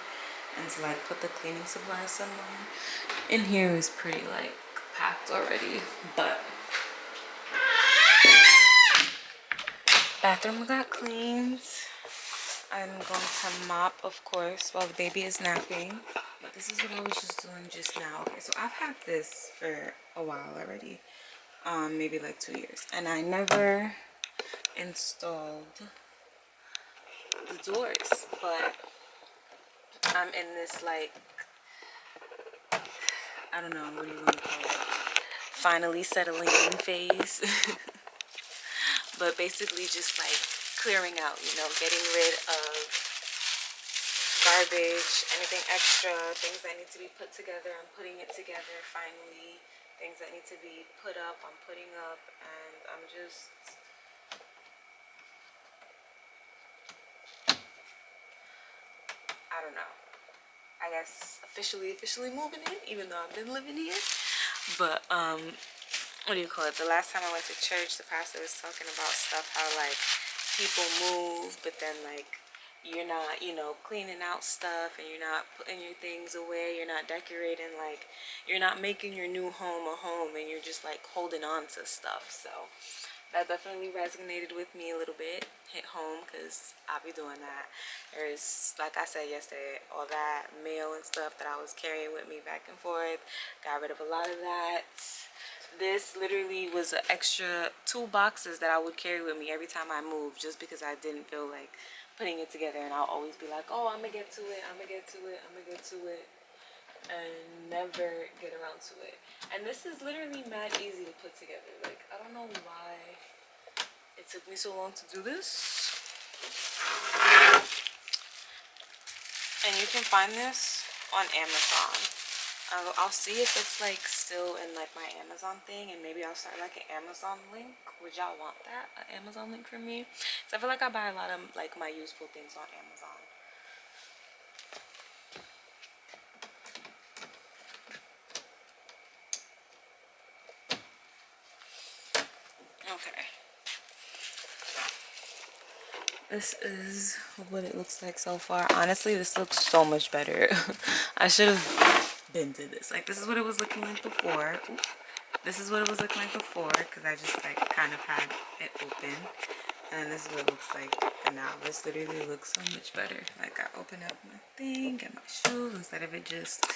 and to like put the cleaning supplies somewhere. In here is pretty like packed already, but bathroom got cleaned. I'm going to mop, of course, while the baby is napping. But this is what I was just doing just now. Okay, so I've had this for a while already, maybe like 2 years, and I never installed the doors. But I'm in this like, I don't know, what do you want to call it? Finally settling in phase. But basically just like clearing out, you know, getting rid of garbage, anything extra, things that need to be put together, I'm putting it together finally. Things that need to be put up, I'm putting up, and I'm just, I don't know, I guess officially moving in, even though I've been living here. But what do you call it? The last time I went to church, the pastor was talking about stuff, how like people move, but then like you're not, you know, cleaning out stuff, and you're not putting your things away, you're not decorating, like you're not making your new home a home, and you're just like holding on to stuff. So that definitely resonated with me a little bit, hit home, because I'll be doing that. There's, like I said yesterday, all that mail and stuff that I was carrying with me back and forth, got rid of a lot of that. This literally was an extra 2 boxes that I would carry with me every time I moved, just because I didn't feel like putting it together, and I'll always be like, oh, I'm gonna get to it, I'm gonna get to it, I'm gonna get to it, and never get around to it. And this is literally mad easy to put together. Like, I don't know why it took me so long to do this. And you can find this on Amazon. I'll see if it's like still in like my Amazon thing, and maybe I'll start like an Amazon link. Would y'all want that? An Amazon link from me? So I feel like I buy a lot of like my useful things on Amazon. Okay. This is what it looks like so far. Honestly, this looks so much better. I should have been to this. Like, this is what it was looking like before. Ooh. This is what it was looking like before, because I just like kind of had it open. And this is what it looks like now. This literally looks so much better. Like, I open up my thing, get my shoes, instead of it just,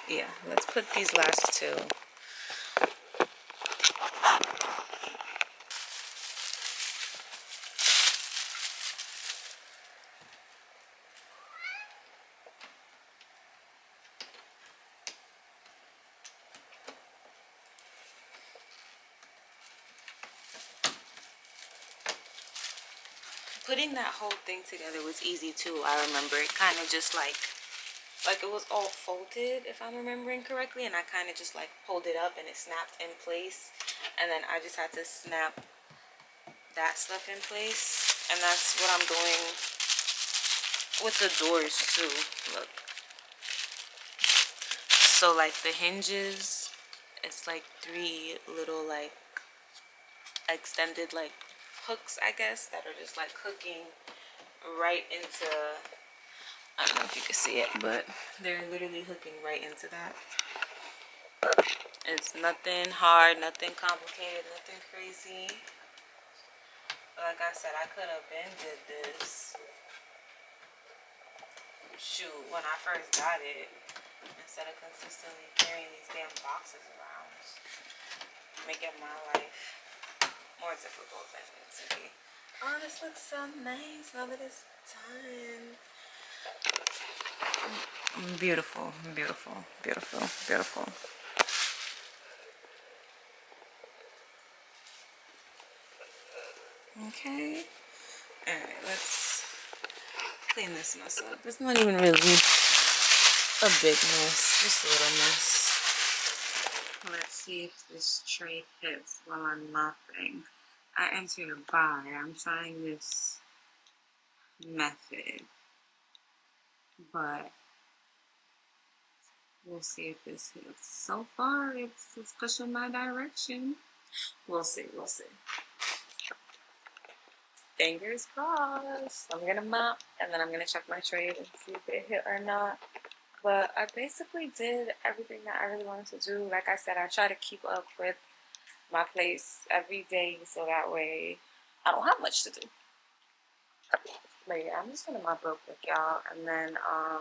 yeah. Let's put these last two. Putting that whole thing together was easy too. I remember it kind of just like it was all folded, if I'm remembering correctly, and I kind of just like pulled it up and it snapped in place, and then I just had to snap that stuff in place. And that's what I'm doing with the doors too. Look, So like the hinges, it's like 3 little like extended like hooks, I guess, that are just like hooking right into, I don't know if you can see it, but they're literally hooking right into that. It's nothing hard, nothing complicated, nothing crazy. Like I said, I could have been did this, shoot, when I first got it, instead of consistently carrying these damn boxes around, making my life more difficult than it to be. Oh, this looks so nice now that it's done. Beautiful, beautiful, beautiful, beautiful. Okay. Alright, let's clean this mess up. It's not even really a big mess, just a little mess. Let's see if this tray hits while I'm mopping. I entered a buy. I'm trying this method, but we'll see if this hits. So far, it's pushing my direction. We'll see, we'll see. Fingers crossed. I'm gonna mop and then I'm gonna check my trade and see if it hit or not. But I basically did everything that I really wanted to do. Like I said, I try to keep up with my place every day so that way I don't have much to do. But yeah, I'm just gonna mop real quick, y'all, and then I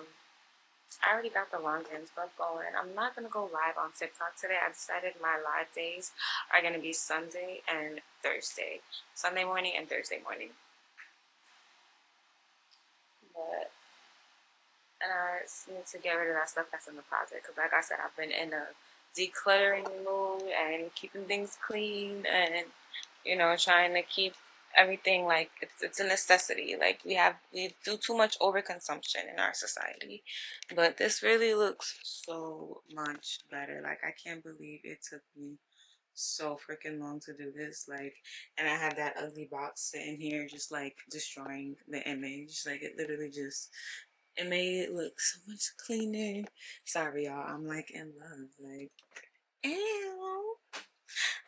already got the laundry and stuff going. I'm not gonna go live on TikTok today. I decided my live days are gonna be Sunday and Thursday. Sunday morning and Thursday morning. But and I need to get rid of that stuff that's in the closet because, like I said, I've been in a decluttering mood and keeping things clean and trying to keep everything like it's a necessity. Like we do too much overconsumption in our society, but this really looks so much better. Like I can't believe it took me so freaking long to do this. Like, and I had that ugly box sitting here just like destroying the image. Like it literally just it made it look so much cleaner. Sorry y'all, I'm like in love. Like ew.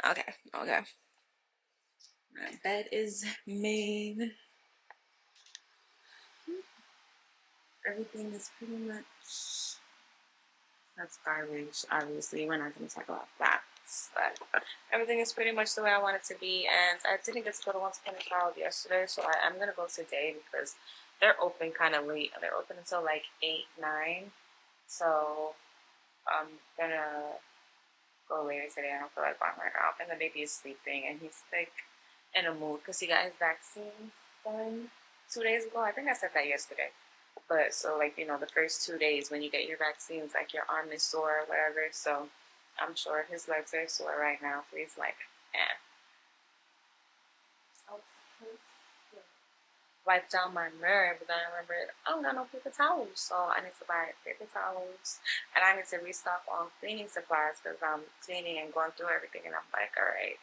Okay, okay. My bed is made. Everything is pretty much, that's garbage. Obviously, we're not going to talk about that. But everything is pretty much the way I want it to be. And I didn't get to go to Once Upon a Child yesterday, so I'm going to go today because they're open kind of late. They're open until like 8, 9. So I'm going to go later today. I don't feel like going right now. And the baby is sleeping and he's like in a mood because he got his vaccine done 2 days ago. I think I said that yesterday. But so like, the first 2 days when you get your vaccines, like your arm is sore or whatever. So I'm sure his legs are sore right now. So he's like, eh. Wipe down my mirror, but then I remembered I don't got no paper towels, so I need to buy paper towels, and I need to restock on cleaning supplies because I'm cleaning and going through everything, and I'm like, all right,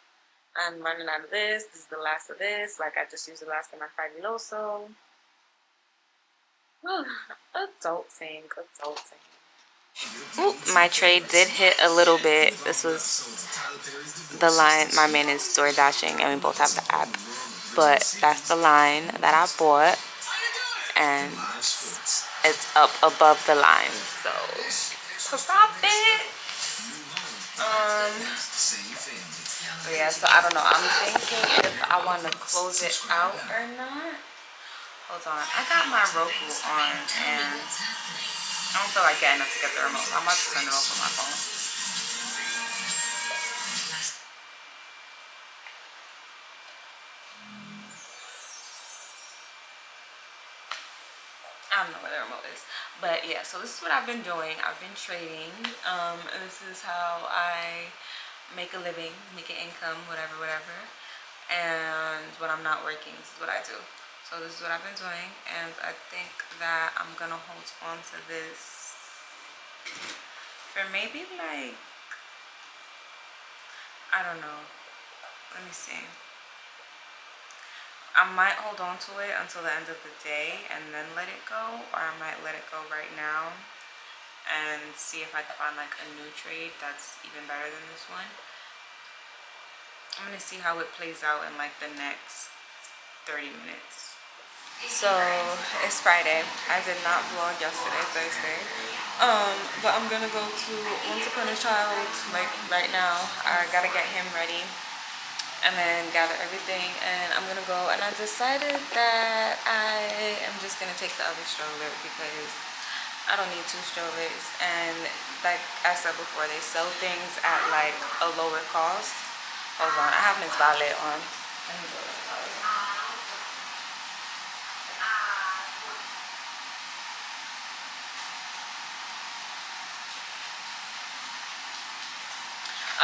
I'm running out of this. This is the last of this. Like I just used the last of my fabuloso. Adulting. Ooh, my trade did hit a little bit. This was the line. My man is door dashing, and we both have the app. But that's the line that I bought, and it's up above the line. So profit. Yeah. So I don't know. I'm thinking if I want to close it out or not. Hold on. I got my Roku on, and I don't feel like getting up to get the remote. So I'm about to turn it off on my phone. I don't know where the remote is. But yeah, so this is what I've been doing. I've been trading. This is how I make a living, make an income, whatever, whatever. And when I'm not working, this is what I do. So this is what I've been doing. And I think that I'm going to hold on to this for maybe like, I don't know. Let me see. I might hold on to it until the end of the day and then let it go, or I might let it go right now. and see if I can find like a new trade that's even better than this one. I'm gonna see how it plays out in like the next 30 minutes. So it's Friday. I did not vlog yesterday, Thursday. But I'm gonna go to Once Upon a Child like right now. I gotta get him ready and then gather everything, and I'm gonna go. And I decided that I am just gonna take the other stroller because I don't need two strollers. And like I said before, they sell things at like a lower cost. Hold on, I have Miss Ballet on. Let me go.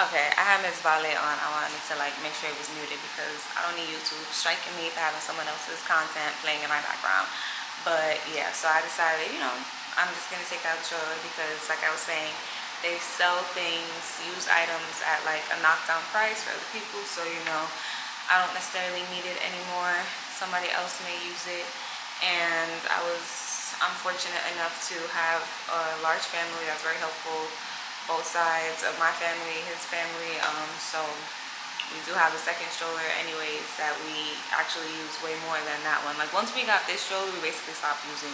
Okay, I have Miss Ballet on. I wanted to like make sure it was muted because I don't need YouTube striking me for having someone else's content playing in my background. But yeah, so I decided, I'm just gonna take out the stroller because like I was saying, they sell things, used items at like a knockdown price for other people. So I don't necessarily need it anymore. Somebody else may use it. And I'm fortunate enough to have a large family that's very helpful, both sides of my family, his family. So we do have a second stroller anyways that we actually use way more than that one. Like once we got this stroller, we basically stopped using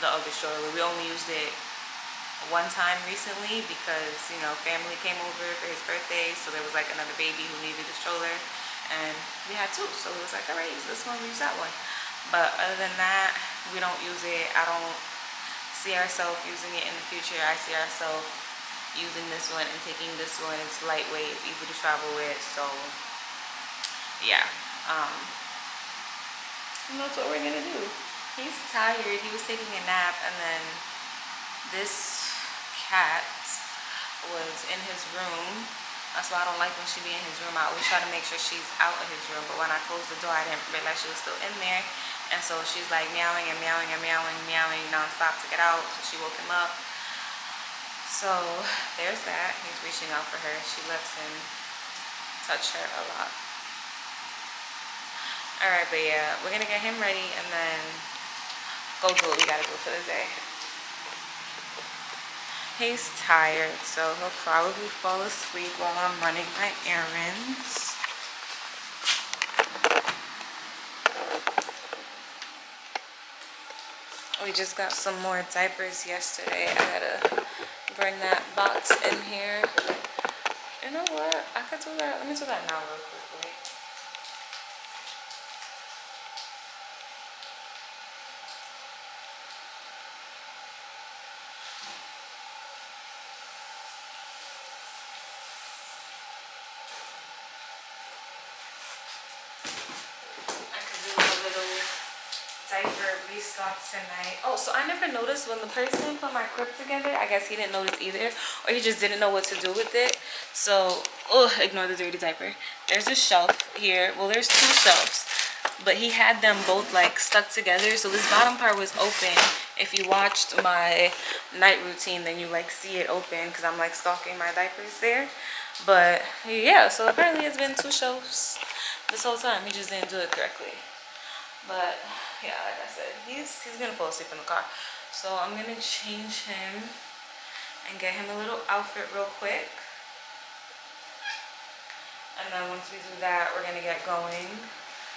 the other stroller. We only used it one time recently because family came over for his birthday, so there was like another baby who needed a stroller, and we had two, so it was like, all right, use this one, we use that one. But other than that, we don't use it. I don't see ourselves using it in the future. I see ourselves using this one and taking this one. It's lightweight, it's easy to travel with. So yeah, and that's what we're gonna do. He's tired. He was taking a nap, and then this cat was in his room. That's why I don't like when she be in his room. I always try to make sure she's out of his room, but when I closed the door, I didn't realize she was still in there. And so she's like meowing and meowing and meowing, meowing nonstop to get out. So she woke him up. So there's that. He's reaching out for her. She lets him touch her a lot. Alright, but yeah, we're gonna get him ready and then go do what we gotta do for the day. He's tired, so he'll probably fall asleep while I'm running my errands. We just got some more diapers yesterday. I gotta bring that box in here. You know what? I could do that. Let me do that now real quickly. I could do a little diaper restock tonight. Oh, so I never noticed when the person put my crib together. I guess he didn't notice either, or he just didn't know what to do with it. So, ignore the dirty diaper. There's a shelf here. Well, there's two shelves, but he had them both like stuck together. So this bottom part was open. If you watched my night routine, then you like see it open because I'm like stalking my diapers there. But yeah, so apparently it's been two shelves this whole time. He just didn't do it correctly. But yeah, like I said, he's gonna fall asleep in the car. So I'm gonna change him and get him a little outfit real quick. And then once we do that, we're gonna get going.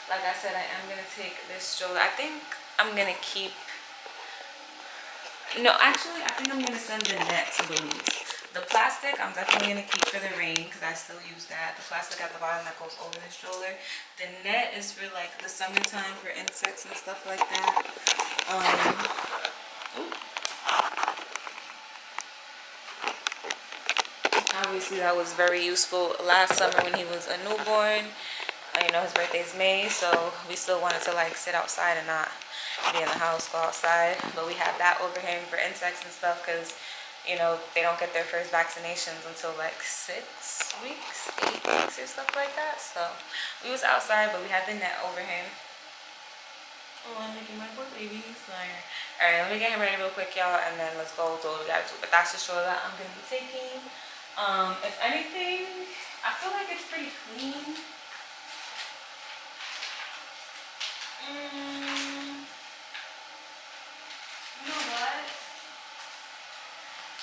Like I said, I am gonna take this stroller. I think I'm gonna keep, no, actually, I think I'm gonna send the net to Belize. The plastic, I'm definitely gonna keep for the rain because I still use that. The plastic at the bottom that goes over the stroller. The net is for like the summertime for insects and stuff like that. Obviously, that was very useful last summer when he was a newborn. His birthday's May, so we still wanted to like sit outside and not be in the house, go outside. But we have that over him for insects and stuff because, they don't get their first vaccinations until like 6 weeks, 8 weeks or stuff like that. So we was outside, but we had the net over him. Oh, I'm making my poor baby tired. Alright, let me get him ready real quick, y'all, and then let's go do what we gotta do. But that's the stroller that I'm gonna be taking. If anything, I feel like it's pretty clean. You know what?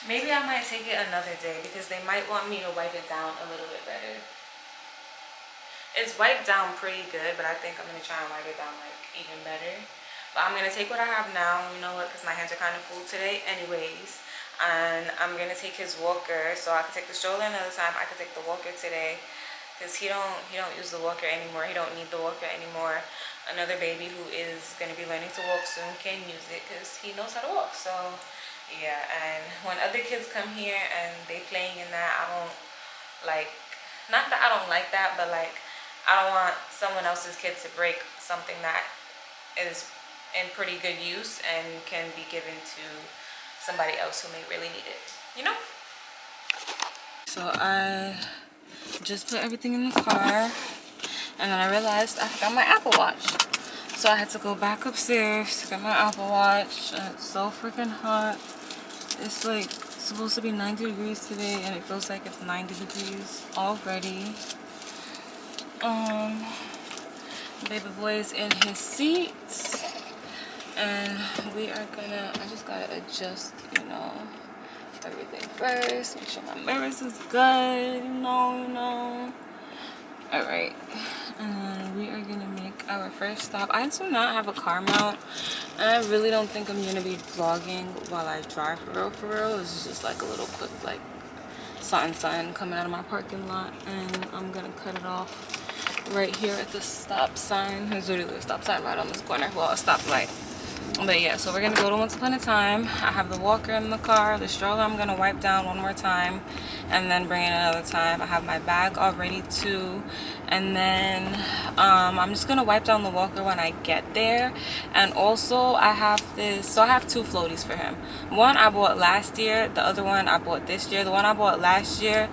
Maybe I might take it another day because they might want me to wipe it down a little bit better. It's wiped down pretty good, but I think I'm going to try and wipe it down like even better. But I'm going to take what I have now, you know what, because my hands are kind of full today anyways. And I'm going to take his walker, so I can take the stroller another time. I can take the walker today because he don't use the walker anymore. He don't need the walker anymore. Another baby who is going to be learning to walk soon can use it because he knows how to walk. So yeah, and when other kids come here and they playing in that, I don't like, not that I don't like that, but like I don't want someone else's kid to break something that is in pretty good use and can be given to somebody else who may really need it, you know? So I just put everything in the car and then I realized I forgot my Apple Watch. So I had to go back upstairs to get my Apple Watch. And it's so freaking hot. It's like supposed to be 90 degrees today and it feels like it's 90 degrees already. Baby boy is in his seat and we are gonna, I just gotta adjust, you know, everything first, make sure my mirrors is good, you know. Alright, and then we are gonna make our first stop. I do not have a car mount and I really don't think I'm gonna be vlogging while I drive for real. It's just like a little quick like something coming out of my parking lot, and I'm gonna cut it off right here at the stop sign. There's literally a stop sign right on this corner, well, a stoplight. But yeah, so we're gonna go to Once Upon a Time. I have the walker in the car, the stroller I'm gonna wipe down one more time and then bring it another time. I have my bag already too, and then I'm just gonna wipe down the walker when I get there. And also I have this, so I have two floaties for him. One I bought last year, the other one I bought this year. The one I bought last year,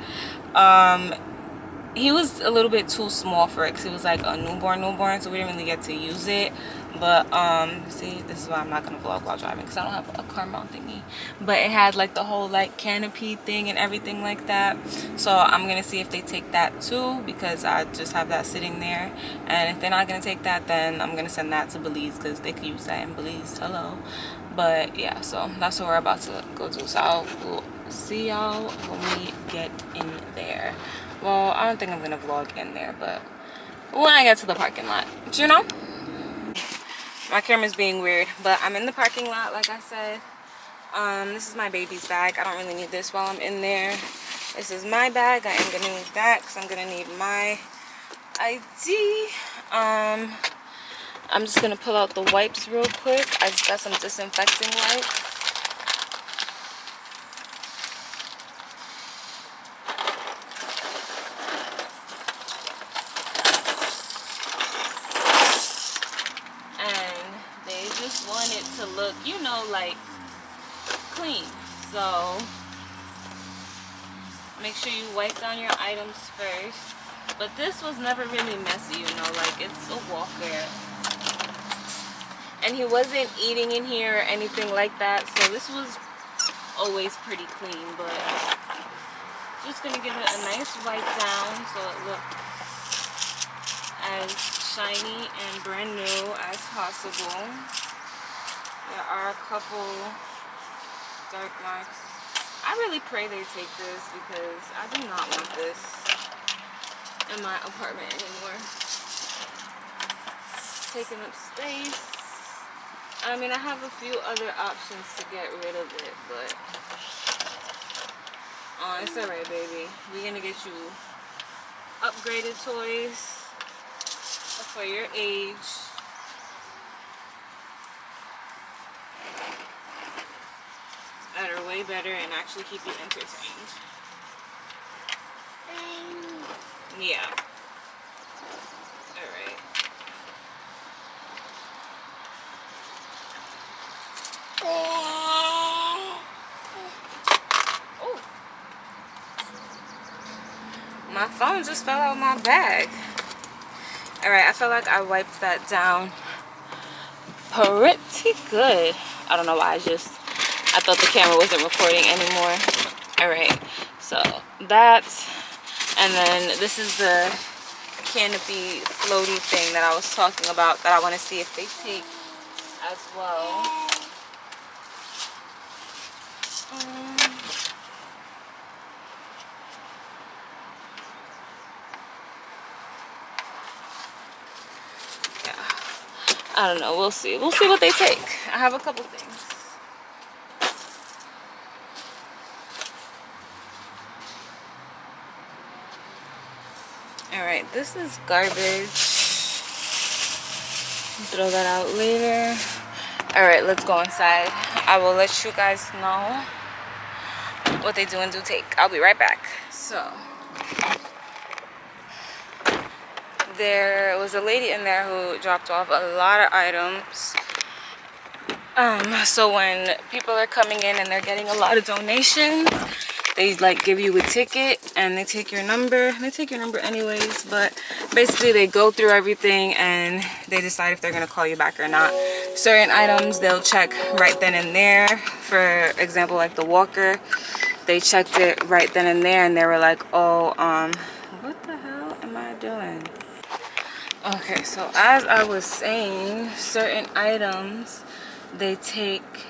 he was a little bit too small for it because he was like a newborn, so we didn't really get to use it. But see, this is why I'm not gonna vlog while driving because I don't have a car mount thingy. But it had like the whole like canopy thing and everything like that, so I'm gonna see if they take that too, because I just have that sitting there. And if they're not gonna take that, then I'm gonna send that to Belize because they could use that in Belize. Hello. But yeah, so that's what we're about to go do. So we'll see y'all when we get in there. Well, I don't think I'm gonna vlog in there, but when I get to the parking lot, but you know, my camera's being weird. But I'm in the parking lot, like I said. This is my baby's bag. I don't really need this while I'm in there. This is my bag. I am gonna need that because I'm gonna need my ID. I'm just gonna pull out the wipes real quick. I just got some disinfecting wipes. And they just want it to look, you know, like clean. So make sure you wipe down your items first. But this was never really messy, you know, like it's a walker. And he wasn't eating in here or anything like that, so this was always pretty clean. But just gonna give it a nice wipe down so it looks as shiny and brand new as possible. There are a couple dark marks. I really pray they take this because I do not want this in my apartment anymore. Taking up space. I mean, I have a few other options to get rid of it, but oh, it's alright, baby. We're gonna get you upgraded toys for your age. That are way better and actually keep you entertained. Yeah. Alright. Oh. My phone just fell out of my bag. Alright, I feel like I wiped that down pretty good. I don't know why, I thought the camera wasn't recording anymore. Alright, so that's, and then this is the canopy floaty thing that I was talking about that I want to see if they take as well. I don't know. We'll see. We'll see what they take. I have a couple things. All right, this is garbage. Throw that out later. All right, let's go inside. I will let you guys know what they do and do take. I'll be right back. So there was a lady in there who dropped off a lot of items. So when people are coming in and they're getting a lot of donations, they like give you a ticket and they take your number. They take your number anyways, but basically they go through everything and they decide if they're gonna call you back or not. Certain items they'll check right then and there. For example, like the walker, they checked it right then and there and they were like, oh, what the hell am I doing? Okay, so as I was saying, certain items they take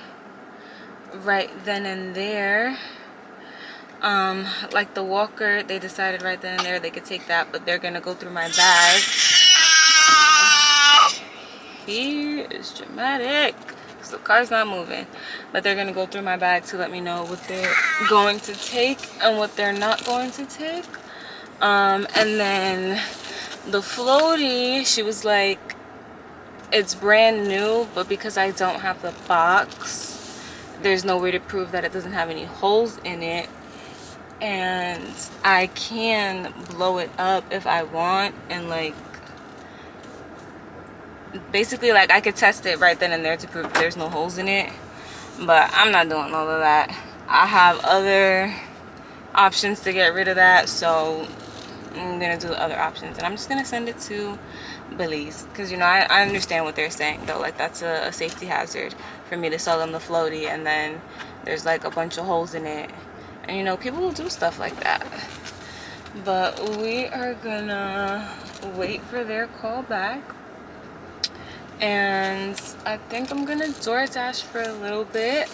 right then and there. Like the walker, they decided right then and there they could take that, but they're gonna go through my bag. He is dramatic. So the car's not moving, but they're gonna go through my bag to let me know what they're going to take and what they're not going to take. And then the floaty, she was like, it's brand new, but because I don't have the box, there's no way to prove that it doesn't have any holes in it. And I can blow it up if I want, and like basically like I could test it right then and there to prove there's no holes in it, but I'm not doing all of that. I have other options to get rid of that, so I'm gonna do other options, and I'm just gonna send it to Belize, because you know I understand what they're saying though, like that's a safety hazard for me to sell them the floaty and then there's like a bunch of holes in it, and you know people will do stuff like that. But we are gonna wait for their call back, and I think I'm gonna DoorDash for a little bit.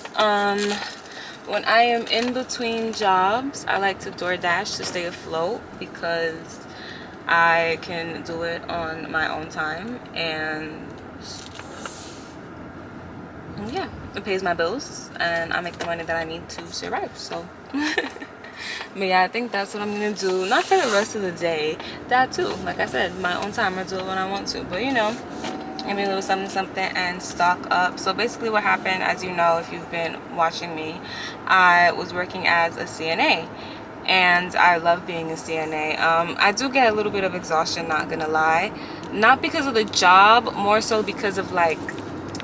When I am in between jobs, I like to DoorDash to stay afloat because I can do it on my own time, and yeah, it pays my bills and I make the money that I need to survive. So but yeah, I think that's what I'm gonna do, not for the rest of the day, that too, like I said, my own time, I do it when I want to, but you know, maybe a little something and stock up. So basically what happened, as you know if you've been watching me, I was working as a CNA and I love being a CNA. I do get a little bit of exhaustion, not gonna lie, not because of the job, more so because of like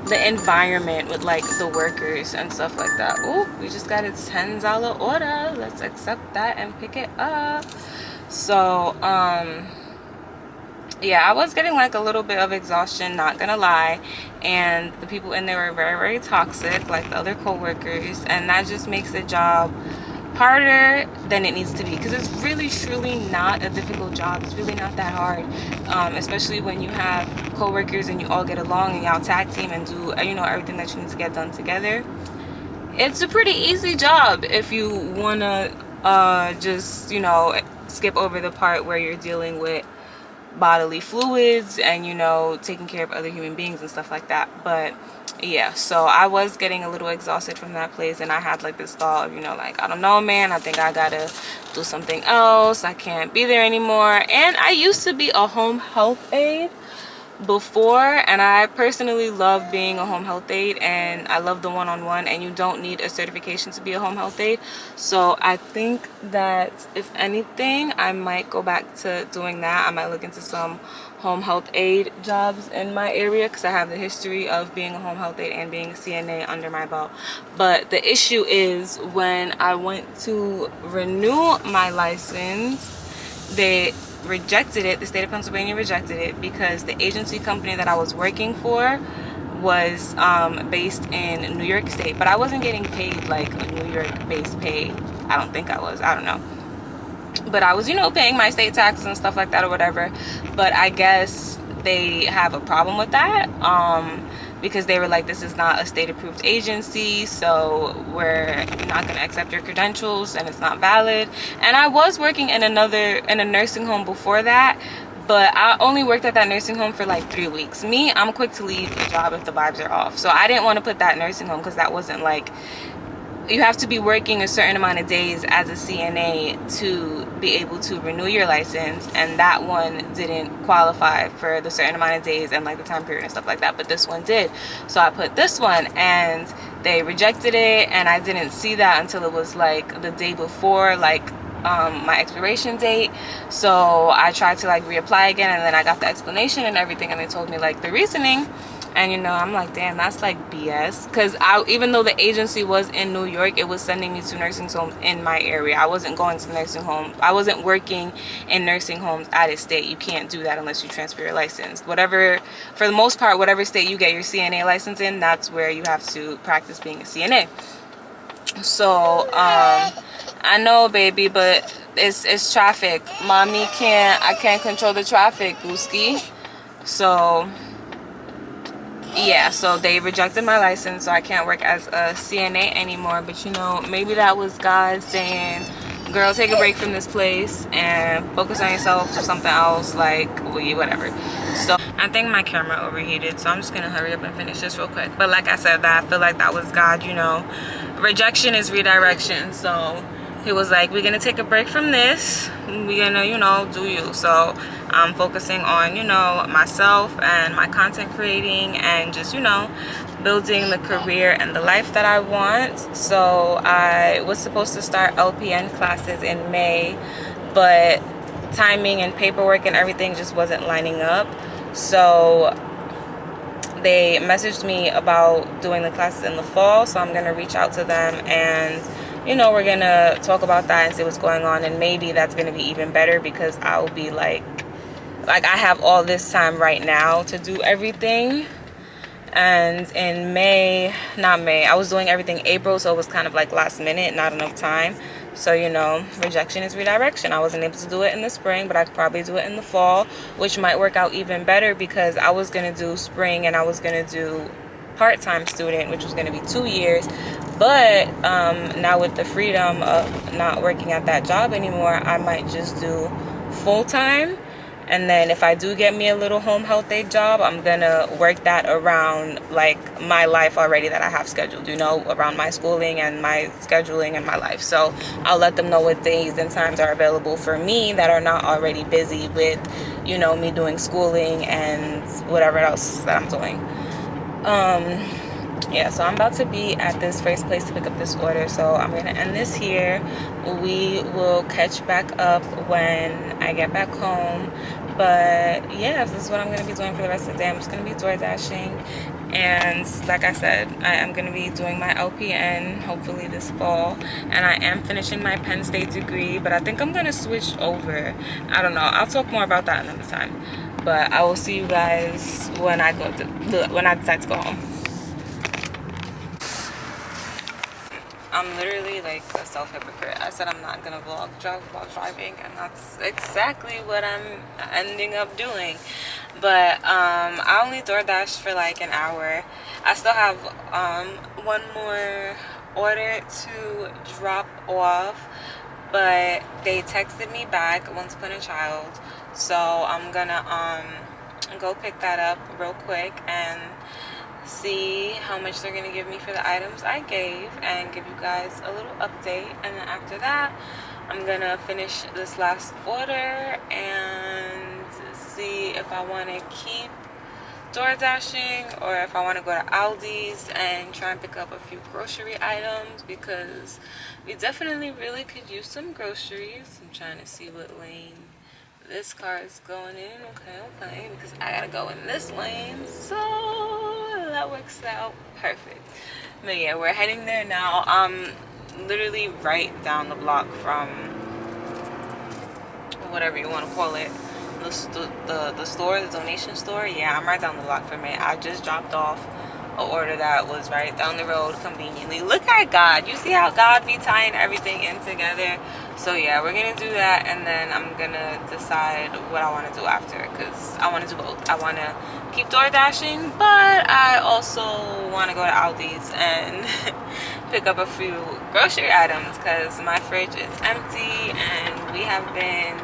the environment with like the workers and stuff like that. Oh, we just got a $10 order. Let's accept that and pick it up. So yeah, I was getting like a little bit of exhaustion, not gonna lie, and the people in there were very, very toxic, like the other co-workers, and that just makes the job harder than it needs to be, because it's really truly not a difficult job. It's really not that hard, especially when you have co-workers and you all get along and y'all tag team and do, you know, everything that you need to get done together. It's a pretty easy job if you wanna just, you know, skip over the part where you're dealing with bodily fluids and, you know, taking care of other human beings and stuff like that. But yeah, so I was getting a little exhausted from that place, and I had like this thought of, you know, like, I don't know, man, I think I gotta do something else. I can't be there anymore. And I used to be a home health aide before, and I personally love being a home health aide, and I love the one-on-one, and you don't need a certification to be a home health aide. So I think that if anything, I might go back to doing that. I might look into some home health aide jobs in my area, because I have the history of being a home health aide and being a CNA under my belt. But the issue is, when I went to renew my license, they rejected it. The state of Pennsylvania rejected it because the agency company that I was working for was based in New York State, but I wasn't getting paid like a New York based pay. I don't think I was, I don't know, but I was, you know, paying my state taxes and stuff like that or whatever. But I guess they have a problem with that, because they were like, this is not a state approved agency, so we're not going to accept your credentials and it's not valid. And I was working in a nursing home before that, but I only worked at that nursing home for like 3 weeks. Me, I'm quick to leave a job if the vibes are off. So I didn't want to put that nursing home because that wasn't like, you have to be working a certain amount of days as a CNA to be able to renew your license, and that one didn't qualify for the certain amount of days and like the time period and stuff like that, but this one did. So I put this one and they rejected it, and I didn't see that until it was like the day before, like my expiration date. So I tried to like reapply again, and then I got the explanation and everything, and they told me like the reasoning. And you know, I'm like, damn, that's like BS. Because even though the agency was in New York, it was sending me to nursing homes in my area. I wasn't going to nursing homes. I wasn't working in nursing homes out of state. You can't do that unless you transfer your license. Whatever, for the most part, whatever state you get your CNA license in, that's where you have to practice being a CNA. So, I know, baby, but it's traffic. I can't control the traffic, Booski. So yeah, so they rejected my license, so I can't work as a CNA anymore. But you know, maybe that was God saying, girl, take a break from this place and focus on yourself, to something else, like whatever. So I think my camera overheated, so I'm just gonna hurry up and finish this real quick. But like I said, I feel like that was God. You know, rejection is redirection. So he was like, we're gonna take a break from this, we're gonna, you know, do you. So I'm focusing on, you know, myself and my content creating, and just, you know, building the career and the life that I want. So I was supposed to start LPN classes in May, but timing and paperwork and everything just wasn't lining up. So they messaged me about doing the classes in the fall, so I'm gonna reach out to them, and you know, we're gonna talk about that and see what's going on. And maybe that's gonna be even better, because I'll be like I have all this time right now to do everything. And in not May, I was doing everything April, so it was kind of like last minute, not enough time. So, you know, rejection is redirection. I wasn't able to do it in the spring, but I could probably do it in the fall, which might work out even better, because I was going to do spring and I was going to do part-time student, which was going to be 2 years. But now with the freedom of not working at that job anymore, I might just do full-time. And then if I do get me a little home health aide job, I'm gonna work that around like my life already that I have scheduled, you know, around my schooling and my scheduling and my life. So I'll let them know what days and times are available for me that are not already busy with, you know, me doing schooling and whatever else that I'm doing. Yeah, so I'm about to be at this first place to pick up this order, so I'm gonna end this here. We will catch back up when I get back home. But yeah, this is what I'm gonna be doing for the rest of the day. I'm just gonna be door dashing, and like I said, I am gonna be doing my LPN hopefully this fall, and I am finishing my Penn State degree, but I think I'm gonna switch over. I don't know, I'll talk more about that another time. But I will see you guys when I decide to go home. I'm literally like a self-hypocrite. I said I'm not gonna vlog while driving, and that's exactly what I'm ending up doing. But I only DoorDash for like an hour. I still have one more order to drop off, but they texted me back once upon a child, so I'm gonna go pick that up real quick and see how much they're gonna give me for the items I gave, and give you guys a little update. And then after that, I'm gonna finish this last order and see if I want to keep door dashing, or if I want to go to Aldi's and try and pick up a few grocery items, because we definitely really could use some groceries. I'm trying to see what lane this car is going in. Okay, because I gotta go in this lane, so that works out perfect. But yeah, we're heading there now. Literally right down the block from whatever you want to call it, the store, the donation store. Yeah, I'm right down the block from it. I just dropped off an order that was right down the road conveniently. Look at God. You see how God be tying everything in together? So yeah, we're gonna do that, and then I'm gonna decide what I want to do after, because I want to do both. I want to keep door dashing, but I also want to go to Aldi's and pick up a few grocery items, because my fridge is empty and we have been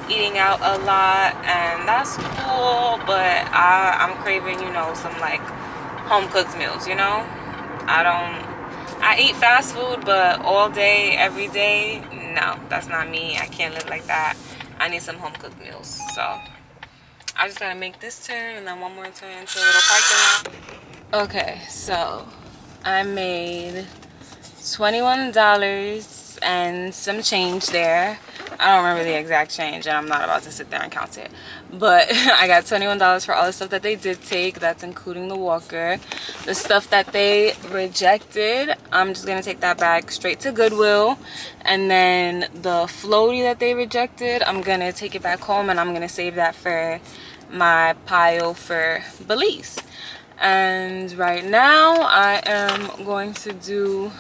eating out a lot, and that's cool, but I'm craving, you know, some like home cooked meals, you know? I eat fast food, but all day, every day, no, that's not me. I can't live like that. I need some home cooked meals. So I just gotta make this turn and then one more turn into a little parking lot. Okay, so I made $21 and some change there. I don't remember the exact change and I'm not about to sit there and count it, but I got $21 for all the stuff that they did take. That's including the walker. The stuff that they rejected, I'm just gonna take that back straight to Goodwill, and then the floaty that they rejected, I'm gonna take it back home and I'm gonna save that for my pile for Belize. And right now I am going to do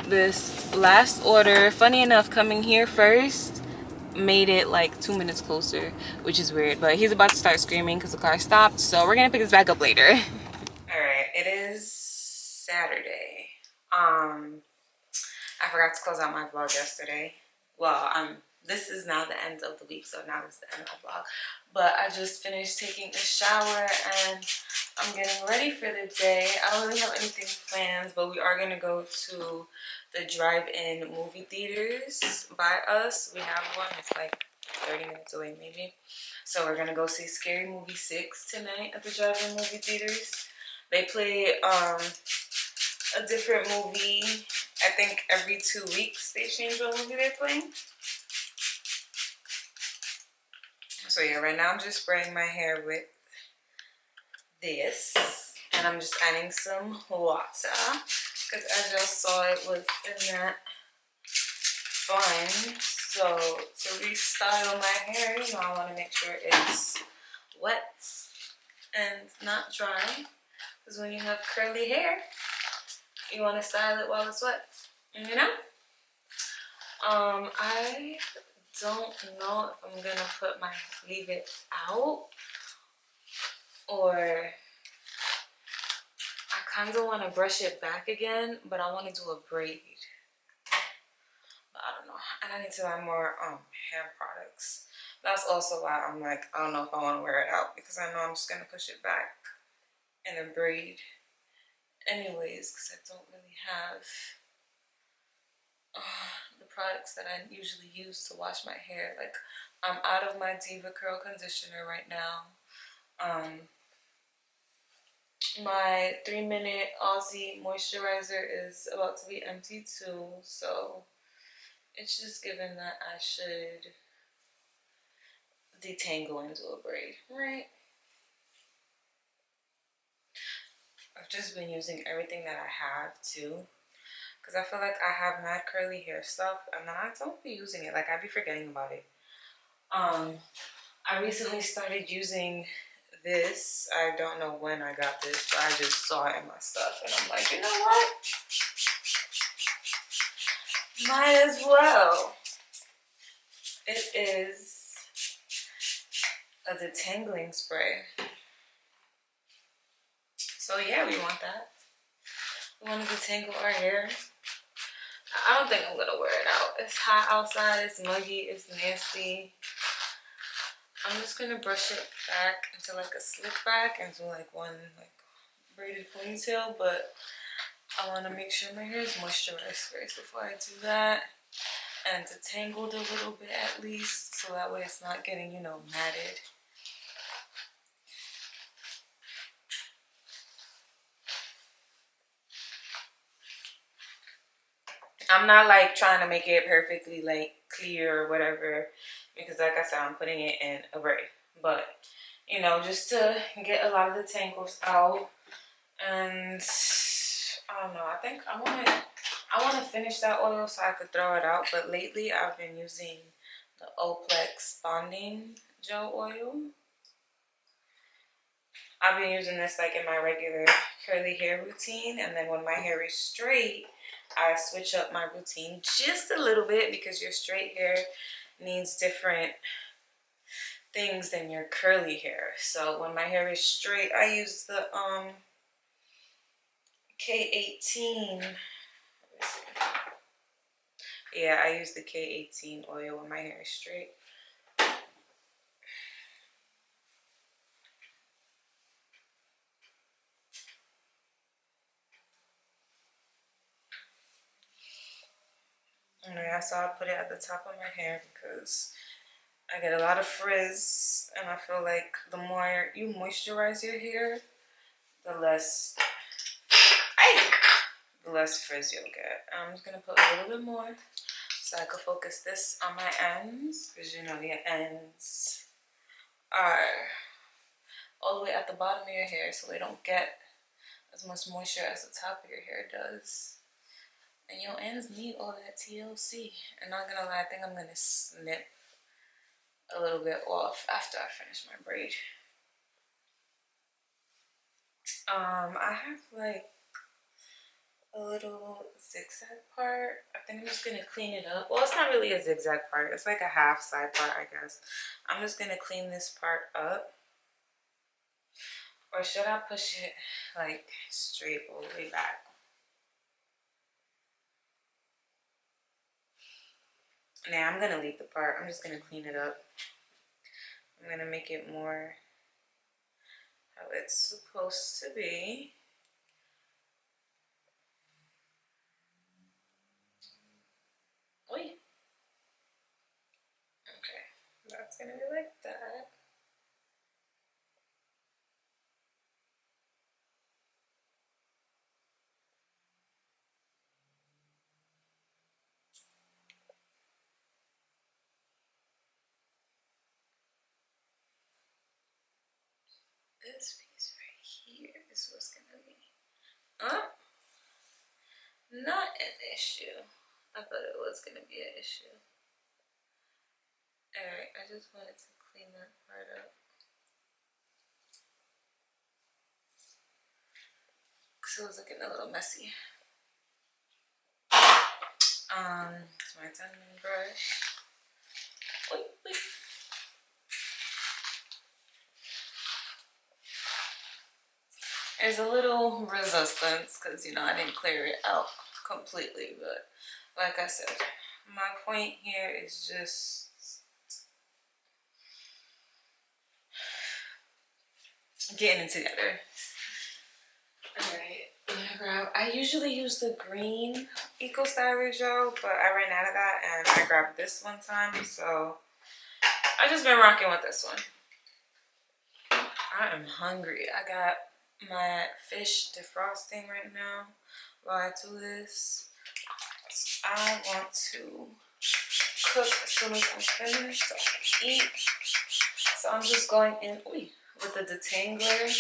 this last order. Funny enough, coming here first made it like 2 minutes closer, which is weird, but he's about to start screaming because the car stopped, so we're gonna pick this back up later. All right, it is Saturday. I forgot to close out my vlog yesterday. Well, this is now the end of the week, so now it's the end of my vlog. But I just finished taking a shower and I'm getting ready for the day. I don't really have anything planned, but we are gonna go to the drive-in movie theaters by us. We have one. It's like 30 minutes away, maybe. So we're gonna go see Scary Movie 6 tonight at the drive-in movie theaters. They play a different movie. I think every 2 weeks they change what movie they're playing. So yeah, right now I'm just spraying my hair with this, and I'm just adding some water because as y'all saw, it was in that bun. So to restyle my hair, you know, I want to make sure it's wet and not dry, because when you have curly hair, you want to style it while it's wet, you know? I don't know if I'm gonna leave it out, or I kind of want to brush it back again, but I want to do a braid. But I don't know, and I need to buy more hair products. That's also why I'm like, I don't know if I want to wear it out, because I know I'm just gonna push it back in a braid anyways, because I don't really have the products that I usually use to wash my hair. Like, I'm out of my Diva Curl conditioner right now. My 3-minute Aussie moisturizer is about to be empty too, so it's just given that I should detangle into a braid, right? I've just been using everything that I have too, because I feel like I have mad curly hair stuff and I don't be using it. Like, I be forgetting about it. I recently started using this. I don't know when I got this, but I just saw it in my stuff and I'm like, you know what? Might as well. It is a detangling spray. So yeah, we want that. We want to detangle our hair. I don't think I'm gonna wear it out. It's hot outside, it's muggy, it's nasty. I'm just gonna brush it back into like a slick back and do like one like braided ponytail, but I want to make sure my hair is moisturized first before I do that, and detangled a little bit at least, so that way it's not getting, you know, matted. I'm not like trying to make it perfectly like clear or whatever, because like I said, I'm putting it in a braid, but you know, just to get a lot of the tangles out. And I don't know, I think I want to finish that oil so I could throw it out, but lately I've been using the Oplex bonding gel oil. I've been using this like in my regular curly hair routine, and then when my hair is straight, I switch up my routine just a little bit, because your straight hair needs different things than your curly hair. So when my hair is straight, I use the K18. Yeah, I use the K18 oil when my hair is straight. Yeah, so I put it at the top of my hair because I get a lot of frizz, and I feel like the more you moisturize your hair, the less frizz you'll get. I'm just gonna put a little bit more so I can focus this on my ends, because you know your ends are all the way at the bottom of your hair, so they don't get as much moisture as the top of your hair does. And your ends need all that TLC. And not gonna lie, I think I'm gonna snip a little bit off after I finish my braid. I have like a little zigzag part. I think I'm just gonna clean it up. Well, it's not really a zigzag part. It's like a half side part, I guess. I'm just gonna clean this part up. Or should I push it like straight all the way back? Now I'm gonna leave the part. I'm just gonna clean it up. I'm gonna make it more how it's supposed to be. Oi. Okay, that's gonna be like that. This piece right here is what's gonna be. Not an issue. I thought it was gonna be an issue. Alright, I just wanted to clean that part up. Because it was looking a little messy. It's my diamond brush. Oy, oy. There's a little resistance because, you know, I didn't clear it out completely. But like I said, my point here is just getting it together. Alright, I usually use the green Eco Styler gel, but I ran out of that and I grabbed this one time, so I just been rocking with this one. I am hungry. I got my fish defrosting right now while I do this. I want to cook as soon as I'm finished so I can eat. So I'm just going in with the detangler.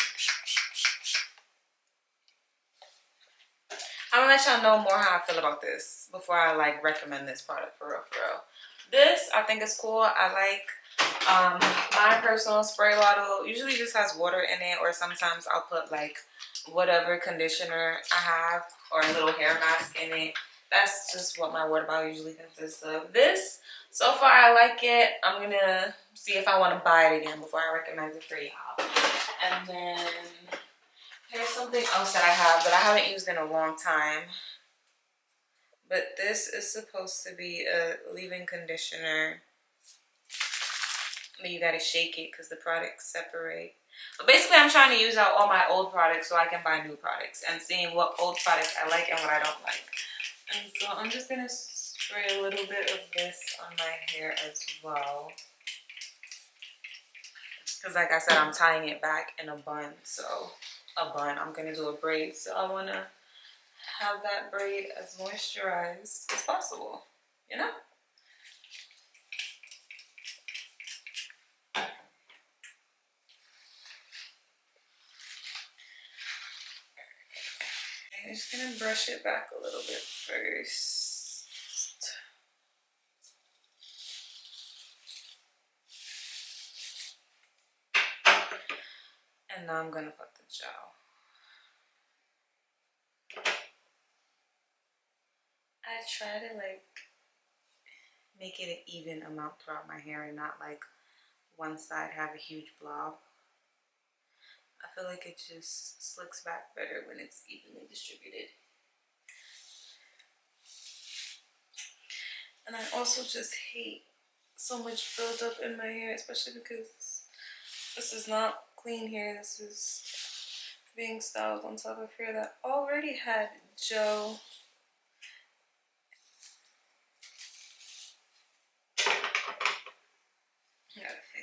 I'm gonna let y'all know more how I feel about this before I like recommend this product for real, for real. This I think is cool. I like my personal spray bottle usually just has water in it, or sometimes I'll put like whatever conditioner I have or a little hair mask in it. That's just what my water bottle usually consists of. This, so far I like it. I'm gonna see if I want to buy it again before I recommend it for y'all. And then here's something else that I have that I haven't used in a long time. But this is supposed to be a leave-in conditioner. But you gotta shake it because the products separate. But basically I'm trying to use out all my old products so I can buy new products, and seeing what old products I like and what I don't like. And so I'm just gonna spray a little bit of this on my hair as well. Because like I said, I'm tying it back in a bun. So I'm gonna do a braid. So I wanna have that braid as moisturized as possible, you know? I'm just gonna brush it back a little bit first. And now I'm gonna put the gel. I try to like make it an even amount throughout my hair and not like one side have a huge blob. I feel like it just slicks back better when it's evenly distributed. And I also just hate so much buildup in my hair, especially because this is not clean hair. This is being styled on top of hair that already had gel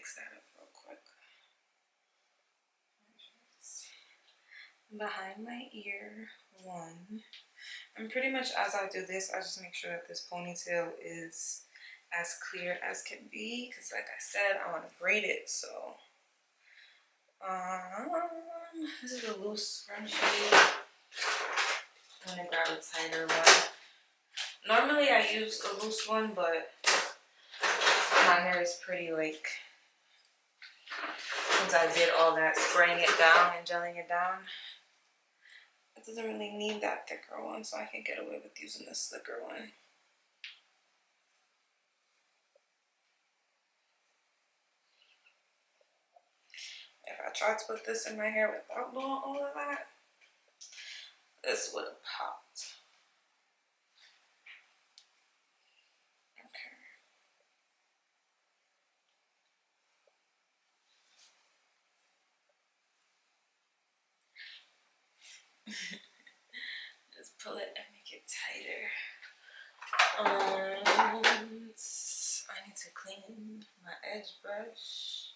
fix that up real quick. Behind my ear, one. And pretty much as I do this, I just make sure that this ponytail is as clear as can be, because like I said, I want to braid it. So this is a loose scrunchie. I'm gonna grab a tighter one. Normally I use a loose one, but my hair is pretty, like, since I did all that spraying it down and gelling it down, it doesn't really need that thicker one, so I can get away with using this slicker one. If I tried to put this in my hair without doing all of that, this would have popped. Okay. Just pull it and make it tighter. I need to clean my edge brush.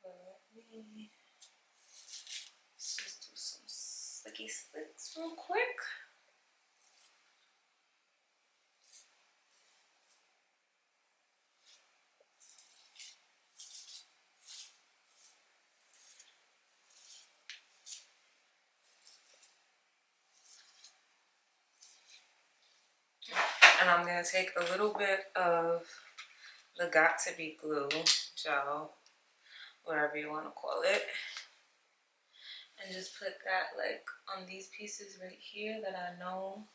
But let me just do some slicky slicks real quick. And I'm going to take a little bit of the Got To Be glue gel, whatever you want to call it, and just put that like on these pieces right here that I know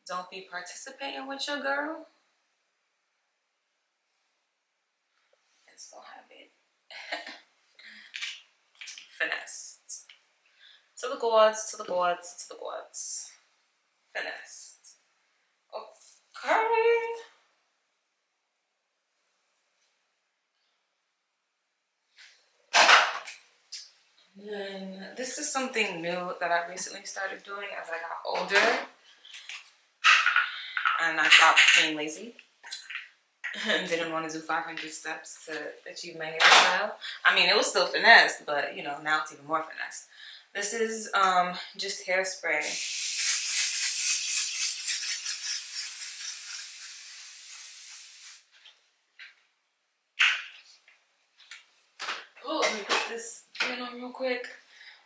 don't be participating with your girl. And still have it finessed. To the gods, to the gods, to the gods. Finessed. Okay. And this is something new that I recently started doing as I got older. And I stopped being lazy. And didn't want to do 500 steps to achieve my hairstyle. I mean, it was still finesse, but you know, now it's even more finesse. This is just hairspray. Oh, let me put this in on real quick.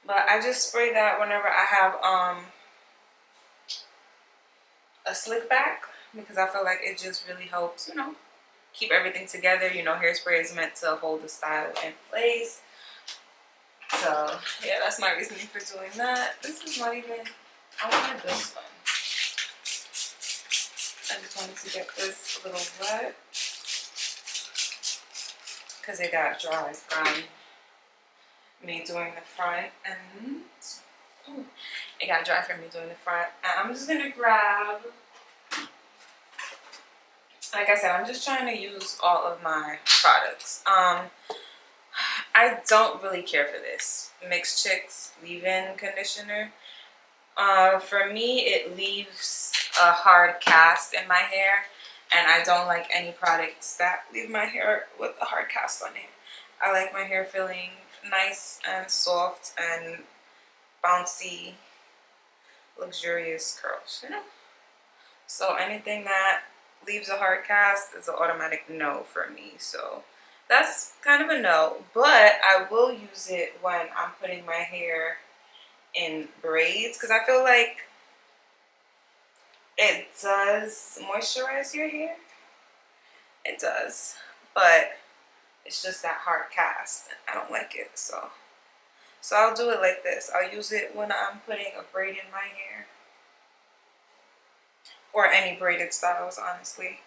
But I just spray that whenever I have a slick back, because I feel like it just really helps, you know, keep everything together. You know, hairspray is meant to hold the style in place. So yeah, that's my reasoning for doing that. This is not even, I wanted this one. I just wanted to get this a little wet because it got dry from me doing the front, and it got dry from me doing the front. And I'm just gonna grab, like I said, I'm just trying to use all of my products. I don't really care for this Mixed Chicks leave-in conditioner. For me, it leaves a hard cast in my hair, and I don't like any products that leave my hair with a hard cast on it. I like my hair feeling nice and soft and bouncy, luxurious curls, you know? So anything that leaves a hard cast is an automatic no for me. So that's kind of a no, but I will use it when I'm putting my hair in braids, because I feel like it does moisturize your hair. It does, but it's just that hard cast. I don't like it, so I'll do it like this. I'll use it when I'm putting a braid in my hair, or any braided styles, honestly.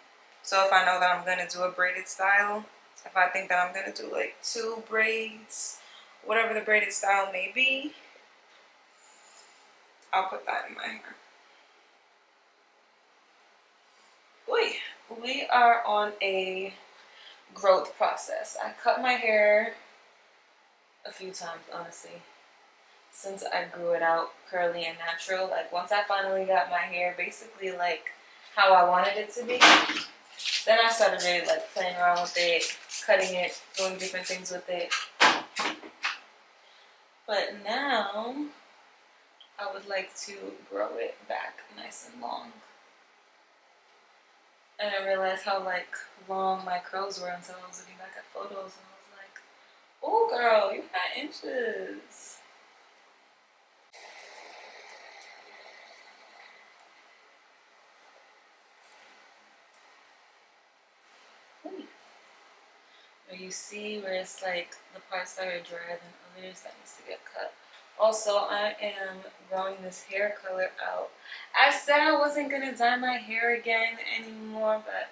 So if I know that I'm gonna do a braided style, if I think that I'm gonna do like 2 braids, whatever the braided style may be, I'll put that in my hair. We are on a growth process. I cut my hair a few times, honestly, since I grew it out curly and natural. Like once I finally got my hair basically like how I wanted it to be, Then I started really like playing around with it, cutting it, doing different things with it. But now I would like to grow it back nice and long. And I realized how like long my curls were until I was looking back at photos and I was like, oh girl, you got inches. Where you see where it's like the parts that are drier than others that needs to get cut. Also, I am growing this hair color out. I said I wasn't gonna dye my hair again anymore, but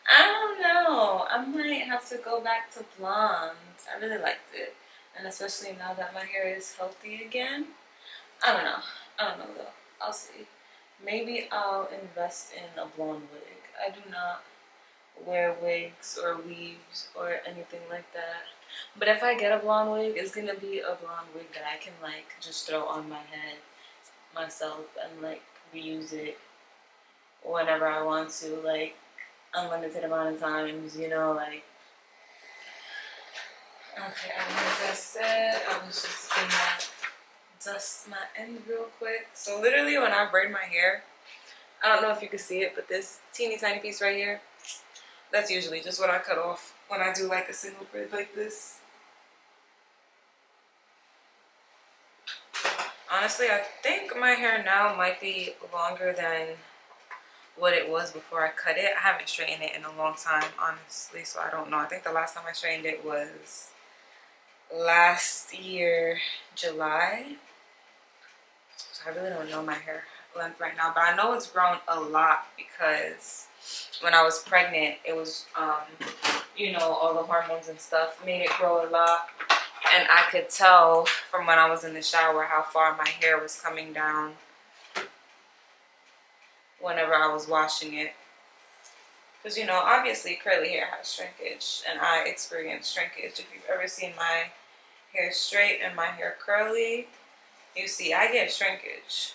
I don't know. I might have to go back to blonde. I really liked it. And especially now that my hair is healthy again. I don't know. I don't know though. I'll see. Maybe I'll invest in a blonde wig. I do not wear wigs or weaves or anything like that. But if I get a blonde wig, it's gonna be a blonde wig that I can like just throw on my head myself and like reuse it whenever I want to, like unlimited amount of times, you know, like. Okay, like I said, I was just gonna dust my end real quick. So literally when I braid my hair, I don't know if you can see it, but this teeny tiny piece right here, that's usually just what I cut off when I do like a single braid like this. Honestly, I think my hair now might be longer than what it was before I cut it. I haven't straightened it in a long time, honestly, so I don't know. I think the last time I straightened it was last year, July. So I really don't know my hair length right now, but I know it's grown a lot because when I was pregnant, it was, you know, all the hormones and stuff made it grow a lot. And I could tell from when I was in the shower how far my hair was coming down whenever I was washing it. Because, you know, obviously curly hair has shrinkage, and I experience shrinkage. If you've ever seen my hair straight and my hair curly, you see I get shrinkage.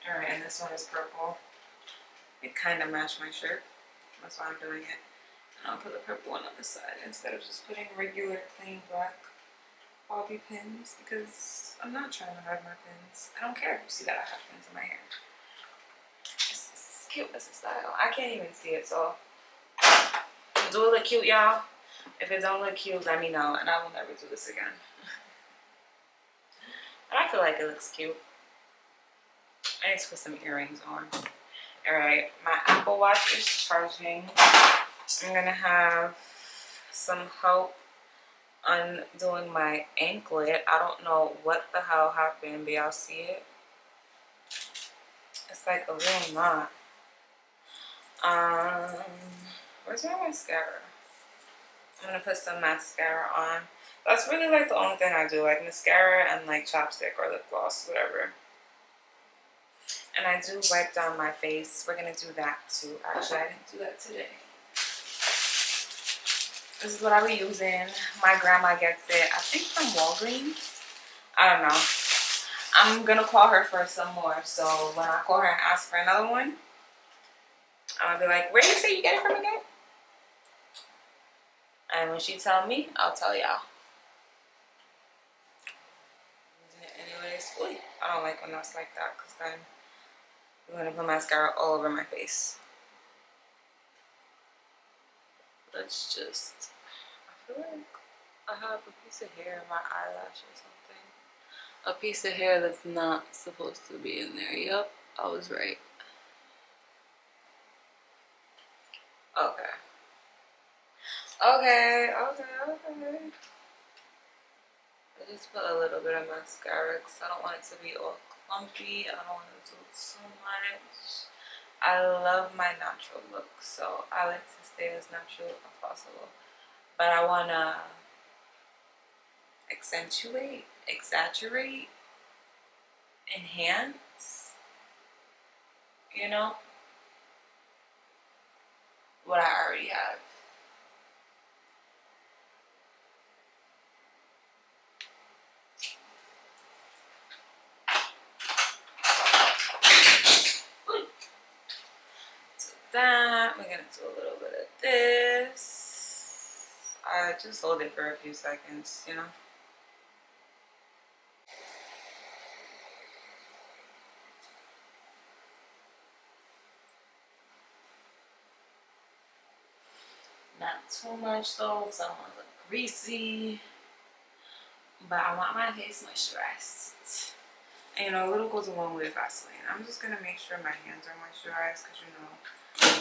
Alright, and this one is purple. It kind of matched my shirt. That's why I'm doing it. And I'll put the purple one on the side instead of just putting regular plain black bobby pins, because I'm not trying to hide my pins. I don't care if you see that I have pins in my hair. It's cute as a style. I can't even see it, so do it look cute, y'all? If it don't look cute, let me know, and I will never do this again. And I feel like it looks cute. I need to put some earrings on. Alright, my Apple Watch is charging. I'm gonna have some help undoing my anklet. I don't know what the hell happened, but y'all see it? It's like a little knot. Where's my mascara? I'm gonna put some mascara on. That's really like the only thing I do, like mascara and like chapstick or lip gloss, whatever. And I do wipe down my face. We're gonna do that too. Actually, I didn't do that today. This is what I be using. My grandma gets it, I think from Walgreens. I don't know. I'm gonna call her for some more. So when I call her and ask for another one, I'm gonna be like, where did you say you get it from again? And when she tell me, I'll tell y'all. Anyways, ooh, I don't like when that's like that, because then I'm gonna put mascara all over my face. Let's just, I feel like I have a piece of hair in my eyelash or something. A piece of hair that's not supposed to be in there. Yep, I was right. Okay. Okay. I just put a little bit of mascara because I don't want it to be all clumpy. I don't want to do too much. I love my natural look, so I like to stay as natural as possible. But I want to accentuate, exaggerate, enhance, you know, what I already have. that. We're gonna do a little bit of this. I just hold it for a few seconds, you know. Not too much though, because I don't want to look greasy. But I want my face moisturized. And you know, a little goes a long way with Vaseline. I'm just gonna make sure my hands are moisturized because you know,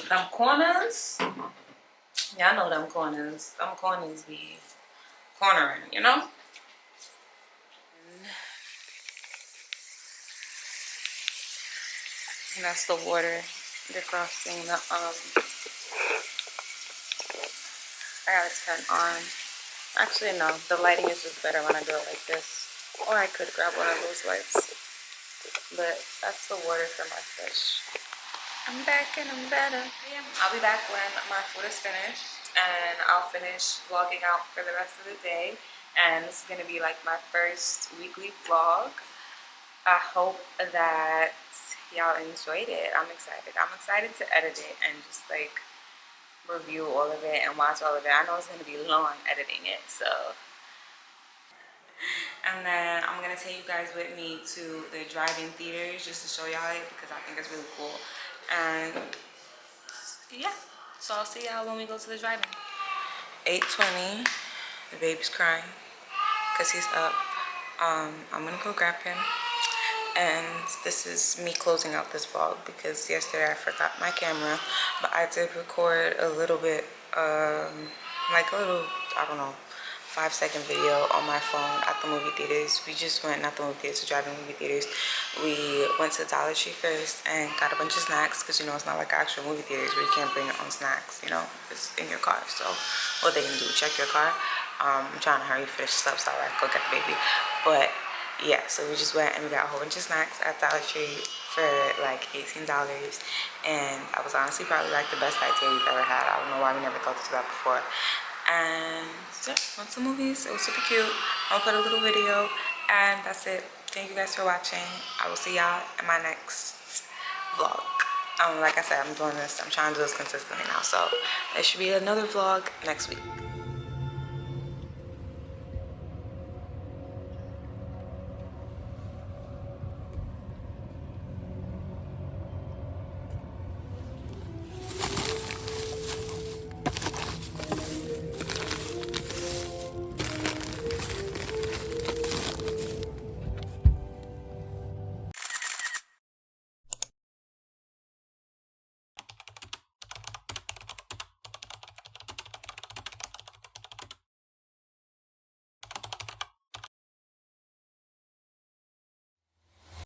them corners. Yeah, I know them corners. Them corners be cornering, you know? And that's the water defrosting the I gotta turn on. Actually no, the lighting is just better when I do it like this. Or I could grab one of those lights. But that's the water for my fish. I'm back and I'm better. Yeah, I'll be back when my food is finished and I'll finish vlogging out for the rest of the day. And this is gonna be like my first weekly vlog. I hope that y'all enjoyed it. I'm excited. I'm excited to edit it and just like review all of it and watch all of it. I know it's gonna be long editing it, so. And then I'm gonna take you guys with me to the drive-in theaters just to show y'all it because I think it's really cool. And yeah, so I'll see y'all when we go to the drive-in. 8:20, the baby's crying because he's up. I'm gonna go grab him. And this is me closing out this vlog because yesterday I forgot my camera, but I did record a little bit, like a little, I don't know, 5-second video on my phone at the movie theaters. We just went, not the movie theaters, to drive-in movie theaters. We went to Dollar Tree first and got a bunch of snacks because you know it's not like actual movie theaters where you can't bring your own snacks, you know, it's in your car. So what they gonna do, check your car. I'm trying to hurry finish this up so I can go get the baby. But yeah, so we just went and we got a whole bunch of snacks at Dollar Tree for like $18. And I was honestly probably like the best idea we've ever had. I don't know why we never thought to do that before. And yeah, went to the movies. It was super cute. I'll put a little video and that's it. Thank you guys for watching. I will see y'all in my next vlog. Like I said, I'm doing this, I'm trying to do this consistently now. So there should be another vlog next week.